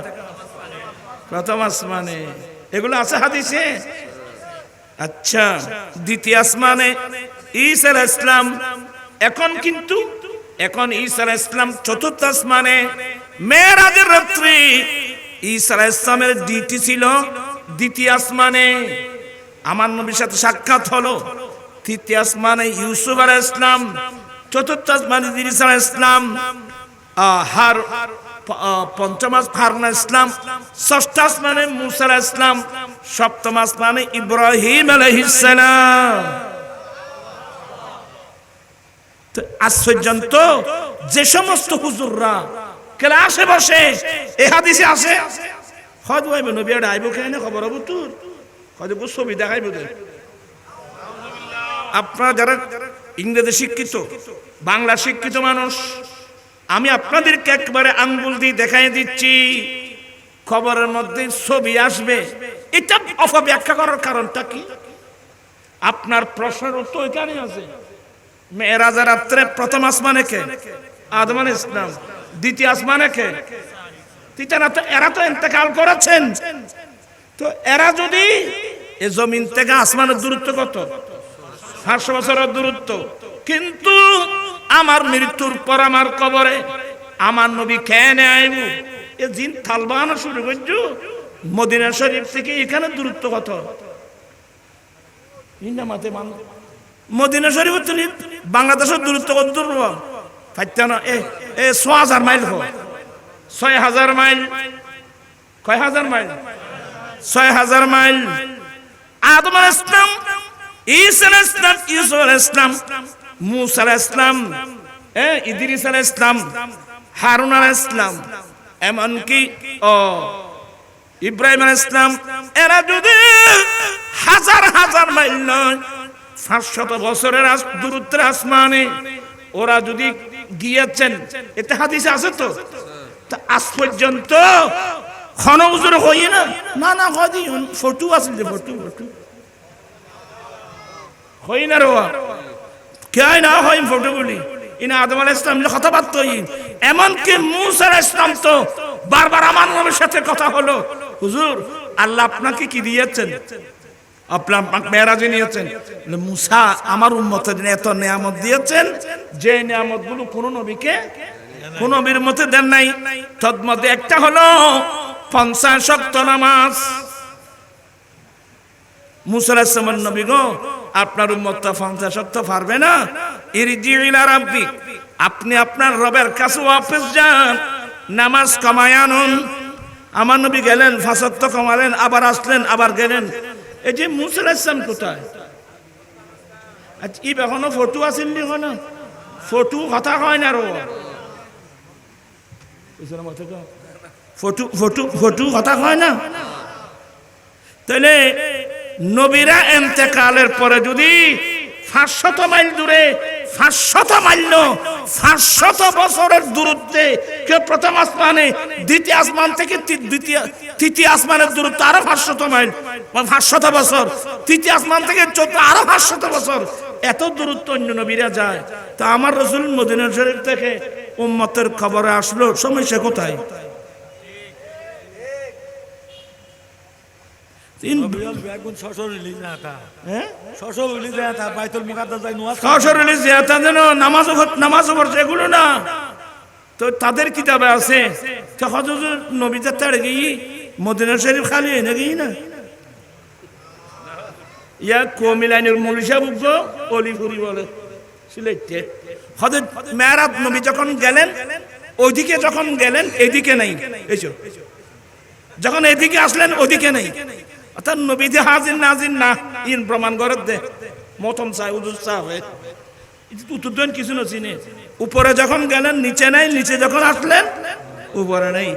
প্রথম আসমানে, এগুলো আছে হাদিসে। আচ্ছা, দ্বিতীয় আসমানে ঈসা আলাইহিস সালাম। এখন ঈসা আলাইহিস সালাম চতুর্থ আসমানে। মেরাজের রাত্রি ঈসা আলাইহিস সালামের ডিউটি ছিল দ্বিতীয় আসমানে, আমার নবীর সাথে সাক্ষাৎ হলো। তৃতীয় আসমানে ইউসুফ আলাইহিস সালাম, চতুর্থ আসমানে ঈসা আলাইহিস সালাম, পঞ্চম হারুন আলাইহিস সালাম, ষষ্ঠ আসমানে মুসা আলাইহিস সালাম, সপ্তম আসমানে ইব্রাহিম আলাইহিস সালাম। তো আশ্চর্য, যে সমস্ত হুজুররা ক্লাসে বসে এই হাদিসে আছে, হদ হইবে নবী আর আইব কেন খবর হবো তোর, হয়তো ছবি দেখাইব। আপনারা যারা ইংরেজি শিক্ষিত, বাংলা শিক্ষিত মানুষ, আমি আপনাদেরকে একবারে আঙ্গুল দিয়ে দেখাই দিচ্ছি, খবরের মধ্যে ছবি আসবে। এটা অপব্যাখ্যা করার কারণটা কি? আপনার প্রশ্নের উত্তর এখানে আছে। মেরাজের রাত্রে প্রথম আসমানে কে? আদম আলাইহিস সালাম। দ্বিতীয় আসমানে কে? এরা তো ইন্তেকাল করেছেন। তো এরা যদি এই জমিন থেকে আসমানের দূরত্ব কত? 500 বছরের দূরত্ব। কিন্তু আমার মৃত্যুর পর আমার কবরে আমার নবী কেন আইব? এ জিন থালবানো শুরু করছো। মদিনা শরীফ থেকে এখানে দূরত্ব কত? মদিনা শরীফ তুমি বাংলাদেশের দূরত্ব কত দূর? ফাইতানো 6000 মাইল। 6000 মাইল। কয় হাজার মাইল? 6000 মাইল। আদম আলাইহিস সালাম, ঈসা আলাইহিস সালাম, ইউসুফ আলাইহিস সালাম, মুসা আলাইহিস সালাম, ইদ্রিস আলাইহিস সালাম, হারুন আলাইহিস সালাম, এমনকি ইব্রাহিম আলাইহিস সালাম, এরা যদি হাজার হাজার মাইল নয়, 500 বছরের দূরত্বের আসমানে ওরা যদি গিয়েছেন, এতে হাদিসে আছে তো। আজ পর্যন্ত খন হুজুর হই না, না না হদি ফটো আছে, যে ফটো হই না রোয়া কে না হয় ফটো বলি। ইনা আদম আলাইহিস সালাম কথাবার্তা হই, এমনকি মুসা আলাইহিস সালাম তো বারবার আমার নবীর সাথে কথা হলো, হুজুর আল্লাহ আপনাকে কি দিয়েছেন? আপনার মেরাজে নিয়েছেন। মুসা আমার উম্মতের এত নিয়ামত দিয়েছেন যে নিয়ামত গুলো কোন নবীকে কোন নবীর মতে দেন নাই। তন্মধ্যে একটা হলো 50 ওয়াক্ত নামাজ। মুসা আলাইহিস সালাম নবী গো, আপনার উম্মতটা 50 ওয়াক্ত পারবে না। ইরজি ইলা রাব্বিক, আপনি আপনার রবের কাছে ওয়াপস যান, নামাজ কমায় আনুন। আমার নবী গেলেন, 5 ওয়াক্ত কমালেন, আবার আসলেন, আবার গেলেন। এই যে মুসা আলাইহিস সালাম কোথায়? আচ্ছা ই এখনো ফটো আসেন নি? ফটো কথা হয় না রো ফটু ফটু ফটু কথা হয় না। তাহলে নবীরা ইন্তেকালের পরে যদি 500 মাইল দূরে 500 মাইল 500 বছরের দূরত্বে কেউ প্রথম আসমানে, দ্বিতীয় আসমান থেকে তৃতীয় আসমানের দূরত্ব আরো 500 মাইল 500 বছর, তৃতীয় আসমান থেকে চতুর্থ আরো 500 বছর, এত দূরত্ব অন্য নবীরা যায়। তা আমার রাসূল মদিনা শরীফ থেকে উম্মতের খবরে আসলো, সমস্যা কোথায়? এগুলো না তো তাদের কিতাবে আছে। নবী যাত্রা গিয়ে মদিনা শরীফ খালি এনে গিয়ে না ইয়া কমিলাইনের মৌলিশা বুঝ অলিপুরি বলে সিলেটে হযরত মেরাজ নবী যখন গেলেন ওইদিকে, যখন গেলেন এদিকে নাই, এইসব যখন এদিকে আসলেন ওদিকে নেই। অর্থাৎ নবী যে হাজির নাজির না ইন প্রমাণ করে দে মতম চাই উজুর চা হয়ে উত্তর দেন কিছু না চিনে। উপরে যখন গেলেন নিচে নাই, নিচে যখন আসলেন উপরে নেই।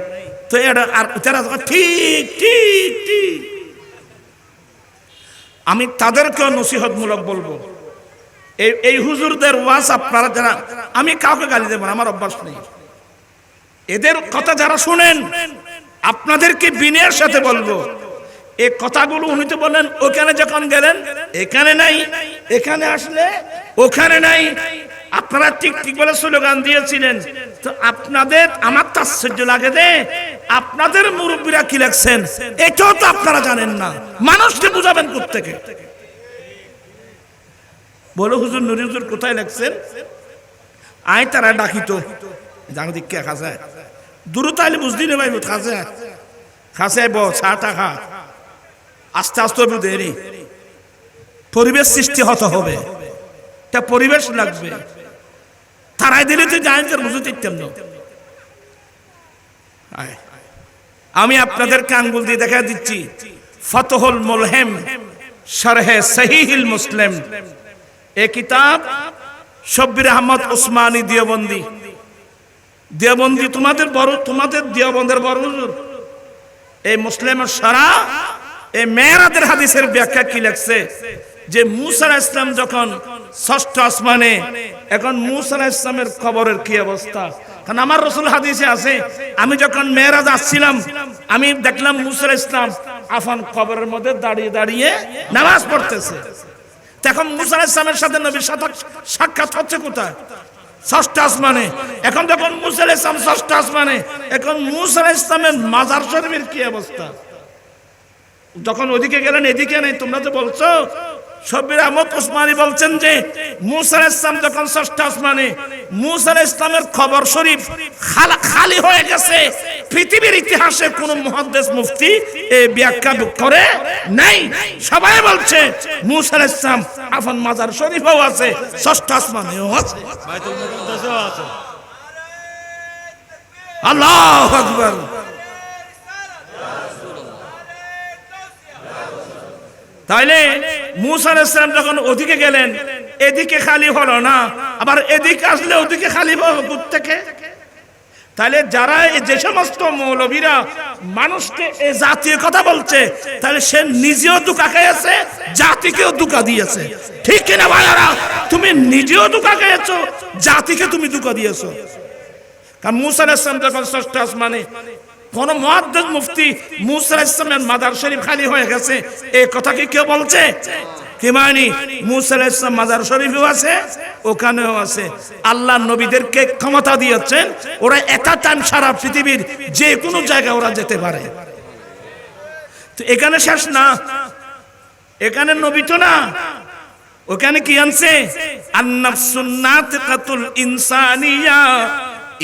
তো এটা আর তারা ঠিক ঠিক ঠিক আমি তাদেরকেও নসিহতমূলক বলবো, এই হুজুরদের ওয়াজ আপনারা যারা, আমি কাউকে গালি দেব না, আমার অভ্যাস নেই। এদের কথা যারা শুনেন আপনাদেরকে বিনয়ের সাথে বলবো, এই কথাগুলো উনি তো বললেন ওখানে যখন গেলেন এখানে নাই, এখানে আসলে ওখানে নাই। আপনারা ঠিক ঠিক বলে স্লোগান দিয়েছিলেন। তো আপনাদের আমার তাৎসর্য লাগে দে, আপনাদের মুরব্বীরা কি লেখছেন এটাও তো আপনারা জানেন না, মানুষকে বুঝাবেন কোত্থেকে? বলো হুজুর নুরি হুজুর কোথায় লেখছেন? আয় তারা ডাকিত জানো দিকে খাসা দূরত আইলে বুঝলি না ভাই, খাসা খাসে ব ছাটা খা, আস্তে আস্তে দেরি পরিবেশ সৃষ্টি হতে হবে, তা পরিবেশ লাগবে। তারাই দিলে তো জানেন বুঝতে দিতাম না। আমি আপনাদেরকে আঙ্গুল দিয়ে দেখা দিচ্ছি, ফতহুল মুলহিম শরহে সহিহুল মুসলিম, এই কিতাব শব্বির আহমদ উসমানী দেওবন্দি, দেওবন্দি তোমাদের বড়, তোমাদের দেওবন্দের বড় হুজুর। এই মুসলিমের সারা এই মেরাজের হাদিসের ব্যাখ্যা কি লেখছে যে মুসা আলাইহিস সালাম যখন ষষ্ঠ আসমানে, এখন মুসা আলাইহিস সালামের কবরের কি অবস্থা? কারণ আমার রাসূল হাদিসে আছে, আমি যখন মেরাজ আসছিলাম আমি দেখলাম মুসা আলাইহিস সালাম আফান কবরের মধ্যে দাঁড়িয়ে দাঁড়িয়ে নামাজ পড়তেছে। তখন মুসা আলাইহিস সালামের সাথে নবীর সাথে সাক্ষাৎ হচ্ছে কোথায়? ষষ্ঠ আসমানে। এখন যখন মুসা আলাইহিস সালাম ষষ্ঠ আসমানে, এখন মুসা আলাইহিস সালামের মাজার শরীফের কি অবস্থা? যখন ওদিকে গেলেন এদিকে নেই। তোমরা তো বলছো, শব্বির আহমদ উসমানী বলছেন যে মুসা আলাইহিস সালাম যখন ষষ্ঠ আসমানে, মুসা আলাইহিস সালামের কবর শরীফ খালি হয়ে গেছে। পৃথিবীর ইতিহাসে কোন মুহাদ্দিস মুফতি এই ব্যাখ্যা করে নাই। সবাই বলছে মুসা আলাইহিস সালাম আফান মাজার শরীফও আছে, ষষ্ঠ আসমানেও আছে, বাইতুল মুকাদ্দাসেও আছে। আল্লাহু আকবার। তাইলে মুসা আলাইহিস সালাম যখন ওদিকে গেলেন এদিকে খালি হলো না, আবার এদিকে আসলে ওদিকে খালি হবে কোত্থেকে? তাহলে যারা যে সমস্ত মৌলবীরা মানুষকে এই জাতীয় কথা বলছে, তাহলে সে নিজেও ধোঁকা খেয়েছে, জাতিকেও ধোঁকা দিয়েছে। ঠিক কিনা ভাইয়ারা? তুমি নিজেও ধোঁকা খেয়েছো, জাতিকে তুমি ধোঁকা দিয়েছো। কারণ মুসা আলাইহিস সালাম যখন ষষ্ঠ আসমানে, কোন মুহাদ্দিস মুফতি মুসা আলাইহিস সালামের মাজার শরীফ খালি হয়ে গেছে এই কথা কি কেউ বলছে? কি মানে মুসা আলাইহিস সালাম মাজার শরীফেও আছে, ওখানেও আছে। আল্লাহ নবীদেরকে ক্ষমতা দিয়েছেন, ওরা একা টাইম সারা পৃথিবীর যে কোনো জায়গায় ওরা যেতে পারে। তো এখানে শেষ না, এখানে নবী তো না, ওখানে কি আনছে? আন-নাফসুন নাতিকাতুল ইনসানিয়া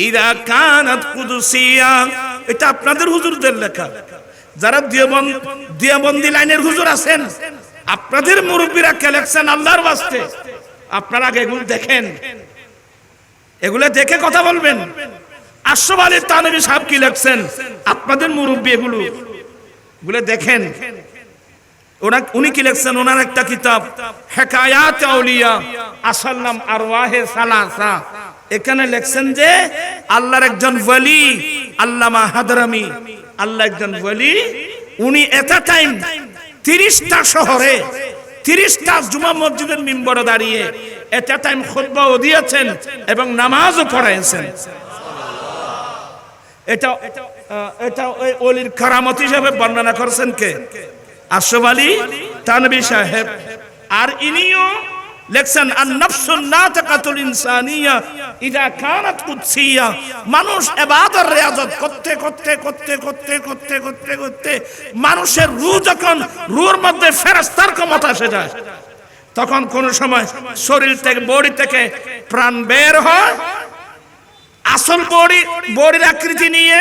ইযা কানাত কুদসিয়া। এটা আপনাদের হুজুরদের লেখা। যারা দেওবন্দি লাইনের হুজুর আছেন, আপনাদের মুরব্বীরা কে লেখছেন আল্লাহর ওয়াস্তে, আপনারা আগে এগুলো দেখেন, এগুলো দেখে কথা বলবেন। আশরাফ আলী থানভী সাহেব কি লেখছেন, আপনাদের মুরব্বী এগুলো দেখেন। উনি কি লেখছেন? ওনার একটা কিতাব হেকায়াত আউলিয়া আসাল্লাম আরওয়াহে সালাসা, এখানে লেখছেন যে আল্লাহর একজন ওয়ালি আল্লামা হাদরামি, আল্লাহ একজন ওলি, উনি এট আ টাইম 30টা শহরে 30টা জুমা মসজিদের মিম্বরে দাঁড়িয়ে এট আ টাইম খুতবাও দিয়েছেন এবং নামাজও পড়াইছেন। এটা ওই ওলির কারামত হিসেবে বর্ণনা করেছেন কে? আশরাফ আলী থানভী সাহেব। আর ইনিও লেখছেন আন-নাফসুন নাতিকাতুল ইনসানিয়া ইযা কানাত কুদসিয়া। মানুষ ইবাদত রিয়াজত করতে করতে করতে করতে করতে করতে করতে মানুষের রূহ যখন রূহের মধ্যে ফেরেশতার ক্ষমতা এসে যায়, তখন কোন সময় শরীর থেকে বডি থেকে প্রাণ বের হয়, আসল বডির আকৃতি নিয়ে,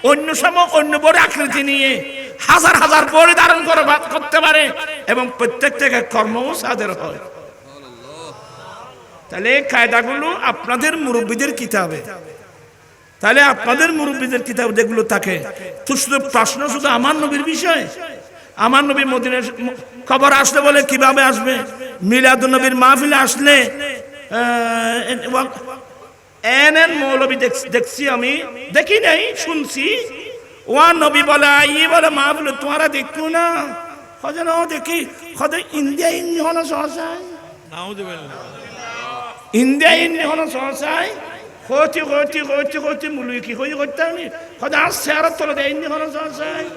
অন্য সময় অন্য বডির আকৃতি নিয়ে হাজার হাজার বডি ধারণ করতে পারে এবং প্রত্যেক থেকে কর্মও সাদের হয়। তাহলে এই কায়দাগুলো আপনাদের মুরব্বীদের কিতাবে, তাহলে আপনাদের মুরব্বীদের কিতাবে যেগুলো থাকে, তো শুধু প্রশ্ন শুধু আমার নবীর বিষয়। আমার নবী মদিনার খবর আসলে বলে কিভাবে আসবে? মিলাদুন নবীর মাহফিলে আসলে এনএন মৌলবী দেখছি, আমি দেখি নাই, শুনছি। ওয়ান নবী বলে ই বলে মাহফিলে তোমারা দেখো না, হজে না দেখি হজে ইন্ডিয়া ইন্ডি হলো সহসায়, ইন্ডিয়া ইন্ডি হলো সহসায় হতি হতি হতি হতি মুলুই কি হয়ে করতে আমি হজে আর চেয়ারের তলে দেয় ইন্ডি হলো সহসায়।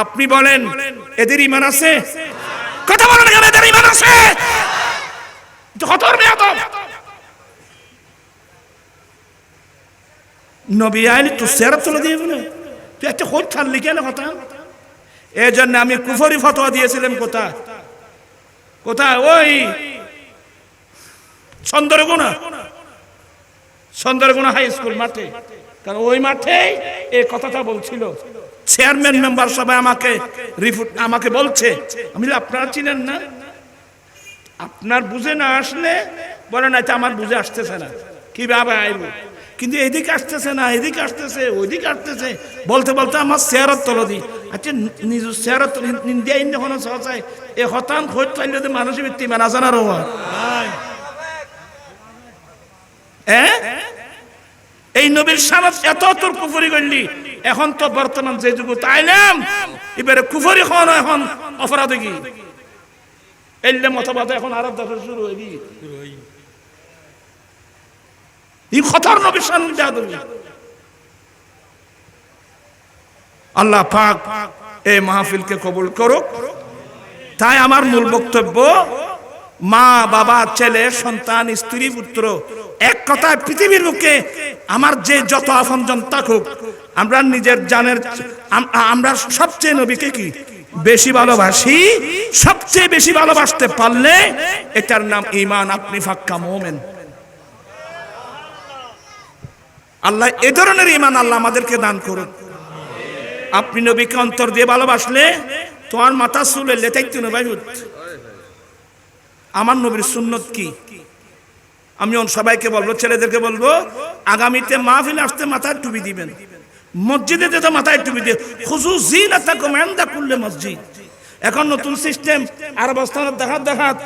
আপনি বলেন এদের ইমান আছে? কথা বলেন কেন? এদের ইমান আছে? নবী আইলি তো চেয়ারের তলে দিয়ে বলে তুই একটা খোঁজ ছাড়লি কেন? কথা এই জন্য আমি কুফরি ফতোয়া দিয়েছিলাম। কোথায় কোথায়? ওই চন্দ্রগুনা হাই স্কুল মাঠে, কারণ ওই মাঠে এই কথাটা বলছিল। চেয়ারম্যান মেম্বার সবাই আমাকে বলছে, আমি আপনারা চিনেন না, আপনার বুঝে না আসলে বলে না আমার বুঝে আসতেছে না, কিভাবে আইব, কিন্তু এদিকে আসতেছে না, এদিকে আসতেছে, ওইদিকে আসতেছে, বলতে বলতে আমার চেয়ারের তল দি। আচ্ছা নিজ চেয়ারের ইন্ডিয়া ইন্ডিয়া হলো সহসায় এ হতান খোঁজ চাইলে তো মানুষের ভিত্তি মানে আছে না রোয়া। এই নবীর সামনে এত তোর কুফরি করলি, এখন তো বর্তমান যে যুগ তাইলাম এবারে কুফরি হন, এখন অপরাধ কি এলে মতবাদ এখন আরব দফা শুরু হয়ে গিয়ে এই খতর নবীর সামনে যা দেবে। আল্লাহ পাক এই মাহফিলকে কবুল করুক। তাই আমার মূল বক্তব্য, মা বাবা ছেলে সন্তান স্ত্রী পুত্র এক কথায় পৃথিবীর বুকে আমার যে যত আপনজন থাকুক, আমরা নিজের জানের আমরা সবচেয়ে নবীকে কি বেশি ভালোবাসি। সবচেয়ে বেশি ভালোবাসতে পারলে এটার নাম ঈমান। আপনি ফাক্কা মুমিন। আল্লাহ এ ধরনের ঈমান আল্লাহ আমাদেরকে দান করুন। আপনি নবীকে অন্তর দিয়ে ভালোবাসলে তোমার মাথা চুলে লেটাইতে না ভাই। আমার নবীর সুন্নত কি? আমি সবাইকে বলবো, ছেলেদেরকে বলবো, আগামীতে মাহফিল আসতে মাথায় টুপি দিবেন, মসজিদে যেতে মাথায় টুপি দিয়ে খুশু জিনাতাকুম ইনদা কুল্লি মসজিদ। এখন নতুন সিস্টেম, আর অবস্থানের দেখাত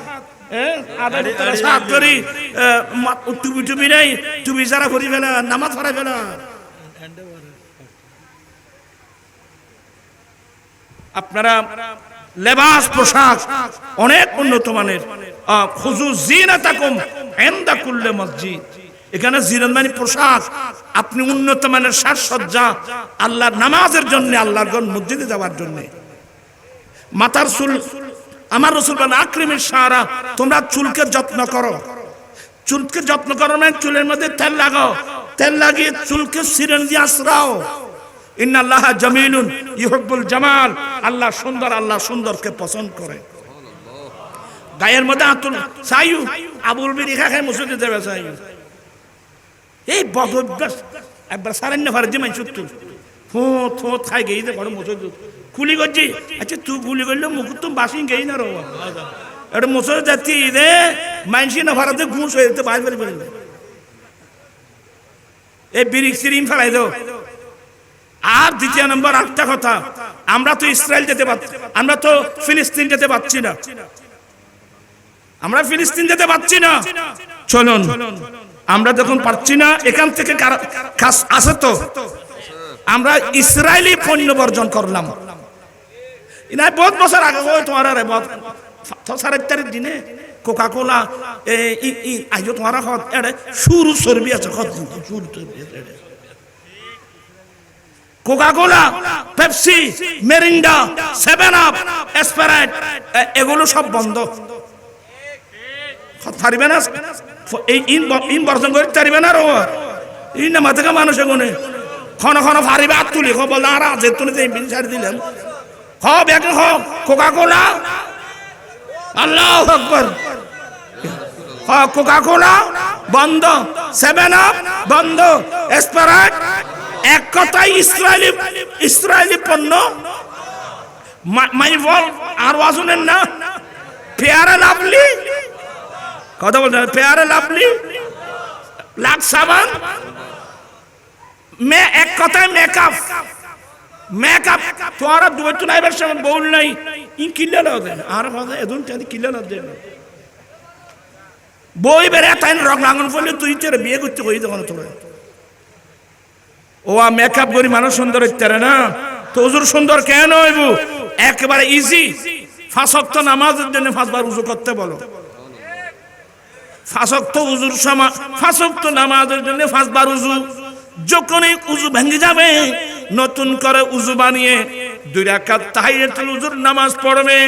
টুপি টুপি নেই, টুপি যারা করি ফেলা, নামাজ পড়াই ফেলা। আপনারা লেবাস পোশাক অনেক উন্নত মানের। খুযু জিনাতাকুম ইনদা কুল্লি মসজিদ, এখানে জিনাত মানে পোশাক। আপনি উন্নত মানের সাজসজ্জা আল্লাহর নামাজের জন্য, আল্লাহর ঘর মসজিদে যাওয়ার জন্য। মাথার চুল, আমার রাসূল বলেন আকরিমিশ শারা, তোমরা চুলকে যত্ন করো। চুলকে যত্ন করো মানে চুলের মধ্যে তেল লাগাও, তেল লাগিয়ে চুলকে সিরন দিয়ে আশ্রাও। ইন্নাল্লাহা জামিলুন ইউহিব্বুল জামাল, আল্লাহ সুন্দর, আল্লাহ সুন্দরকে পছন্দ করে। গায়ের মধ্যে আতুল সাইয়ু আবুল বিড়ি খায় মসজিদে যাবে সাইয়ু, এই বদ অভ্যাস একবার সারেন না পারে যে মানুষ তুল ফোঁত ফোঁত খাই গেই যে ঘরে মসজিদ খুলি করছি। আচ্ছা তুই গুলি করলে মুখ তো বাসি গেই না রো, এটা মসজিদ যাচ্ছি রে মাইনসি না ভাড়াতে ঘুষ হয়ে যেতে বাইরে বেরিয়ে বেরিয়ে এই বিড়ি সিরিম ফেলাই দাও। আর দ্বিতীয় নম্বর আরেকটা কথা, আমরা তো ইসরায়েল যেতে পারছি, আমরা তো ফিলিস্তিন যেতে পারছি না, আমরা ফিলিস্তিন যেতে পারছি না। চলুন আমরা যখন পারছি না এখান থেকে কাজ আছে তো আমরা ইসরায়েলি পণ্য বর্জন করলাম। ইনা বহুত বছর আগে ওই তোমার আরে বহুত 4 দিনে কোকা কোলা আজ তোমার সুর চর্বি আছে সুর চর্বি আছে Coca Cola Pepsi Mirinda 7 Up Sprite এগুলো সব বন্ধ পারিবে না এই ইন বর্জন করে পারিবে না রো এই না মাথা মানুষ এগুনে ক্ষণ ক্ষণ পারিবে আর তুলি বল আর আজ তুলে বিল ছাড়ি দিলেন হব এক হব কোকা কোলা আল্লাহু আকবার কোকা কোলা বন্ধ 7 আপ বন্ধ স্প্রাইট এক কথাই ইসরায়েলি পণ্য মাই বল আর ওয়াজুনেন না পেয়ারা লাভলি কথা বলছেন পেয়ারা লাভলি লাখ সাবান এক কথায় মেকআপ তোরা দুই তো নাইবার সময় বউল নাই ই কিল্লা দেন আর কথা এদুন চাঁদি কিল্লা দেন বই বেড়ে তাই রং লাঙন ফলে তুই তোর বিয়ে করতে কই তখন তোরা ও মেকআপ করি মানুষ সুন্দর হইতে না তো হুজুর সুন্দর কেন হইব একেবারে ইজি 5 ওয়াক্ত নামাজের জন্য 5 বার ওযু করতে বলো 5 ওয়াক্ত ওযুর সময় 5 ওয়াক্ত নামাজের জন্য 5 বার ওযু যখনই ওযু ভেঙে যাবে নতুন করে ওযু বানিয়ে 2 রাকাত তাহিয়াতুল ওযুর নামাজ পড়বে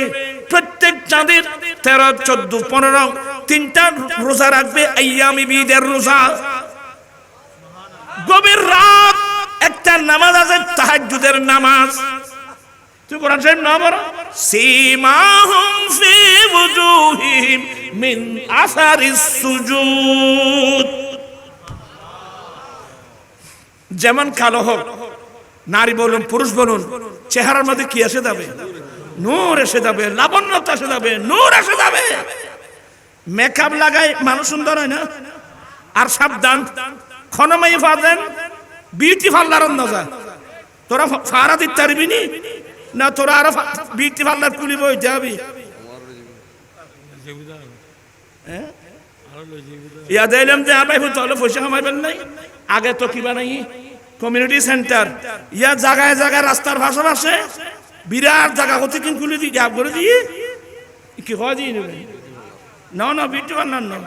প্রত্যেক চাঁদের 13 14 15 3টা রোজা রাখবে আইয়ামি বিদের রোজা গভীর রাত একটা নামাজ আছে তাহাজ্জুদের নামাজ তুই কোরআন শরীফ না পড়ো সীমাহুম ফি ওজুহিহিম মিন আসারিস সুজুদ যেমন কালো হোক নারী বলুন পুরুষ বলুন চেহারার মধ্যে কি এসে যাবে নূর এসে যাবে লাবণ্যতা এসে যাবে নূর এসে যাবে মেকআপ লাগাই মানুষ সুন্দর হয় না আর সাবধান ক্ষণময়ী ফাদেন বিউটি পার্লার না তোরা ফারা দিতে পারবি না তোরা আরো বিউটি পার্লার খুলিব যাবি ইয়া দিলাম যে আবাই তাহলে পয়সা কামাইবেন নাই আগে তো কি বানাই কমিউনিটি সেন্টার ইয়া জায়গায় জায়গায় রাস্তার পাশে বিরাট জায়গা হতে কিন খুলে দিই গ্যাপ করে দিয়ে কি হয় দিয়ে নেবে না বিউটি পার্লার না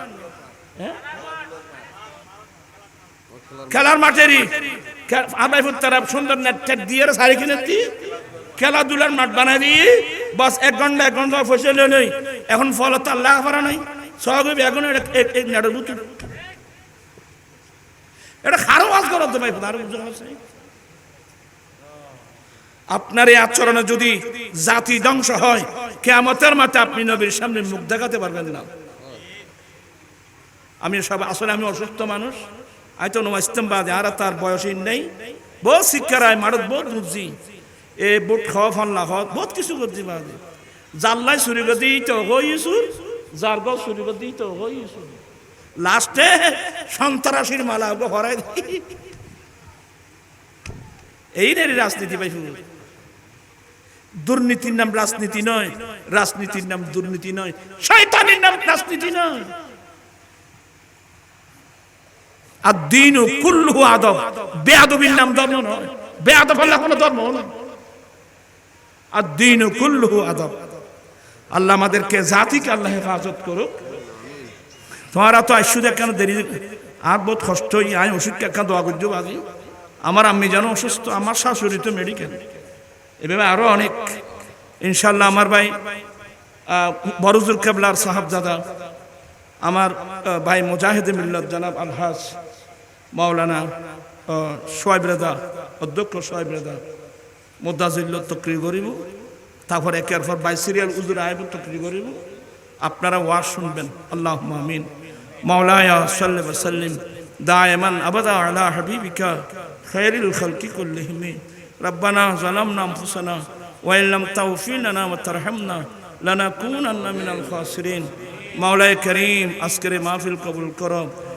খেলার মাঠেরই আবাইপুর তারা সুন্দর নেট দিয়ে শাড়ি কিনে দিই খেলাধুলার মাঠ বানাই দিই বাস 1 ঘন্টা পয়সা নেই এখন ফল তার লাগা পারা নাই সব এখন নেটের বুঝতে এটা খারো আজ করো তো ভাই আপনার এই আচরণে যদি জাতি ধ্বংস হয় কিয়ামতের মাঠে আপনি নবীর সামনে মুখ দেখাতে পারবেন না। আমি সব আসলে আমি অসুস্থ মানুষ আইতো নো ইস্তেমবাদে আর তার বয়সই নেই বহুত শিক্ষা রায় মারত বহুত বুঝছি এ বুট খাওয়া ফান্লা খাওয়া বহুত কিছু করছি বাদে জাল্লাই চুরি করে দিই তো হইছুর যার গো চুরি করে দিই তো হইছুর লাস্টে সন্ত্রাসীর মালা ওকে হরাই দিই এই রে রাজনীতি ভাই দুর্নীতির নাম রাজনীতি নয় রাজনীতির নাম দুর্নীতি নয় শয়তানের নাম রাজনীতি নয় আদ-দীন কুল্লুহু আদব বেয়াদবির নাম ধর্ম নয় বেয়াদব হলে কোনো ধর্ম নয় আদ-দীন কুল্লুহু আদব আল্লাহ আমাদেরকে জাতিকে আল্লাহ হেফাজত করুক তোমরা তো আইসুদে কেন দেরি আর বহুত কষ্ট আই ওষুধ কেন দোয়া করছো বাজি আমার আম্মি যেন অসুস্থ আমার শাশুড়ি তো মেডিকেল এভাবে আরো অনেক ইনশাল্লাহ আমার ভাই বরুজুল কেবলার সাহাবজাদা আমার ভাই মুজাহিদ মিল্লাত জনাব আলহাজ মাওলানা সোয়েব রেজা অধ্যক্ষ সোয়েব রেজা মুদাজিল্লত তকরির করিব তারপর একের পর বাই সিরিয়াল উজুর আইব তকরির করিব আপনারা ওয়াজ শুনবেন আল্লাহুম্মা আমিন মাওলায়া সাল্লি ওয়া সাল্লিম দায়মান আবাদা আলা হাবিবিকা খায়রুল খালকি কুল্লিহিম রব্বানা যালামনা আনফুসানা ওয়া ইল্লাম তাগফির লানা ওয়া তারহামনা লানাকুনান্না মিনাল খাসিরিন মাওলায়ে করিম আজকের মাহফিল কবুল করো।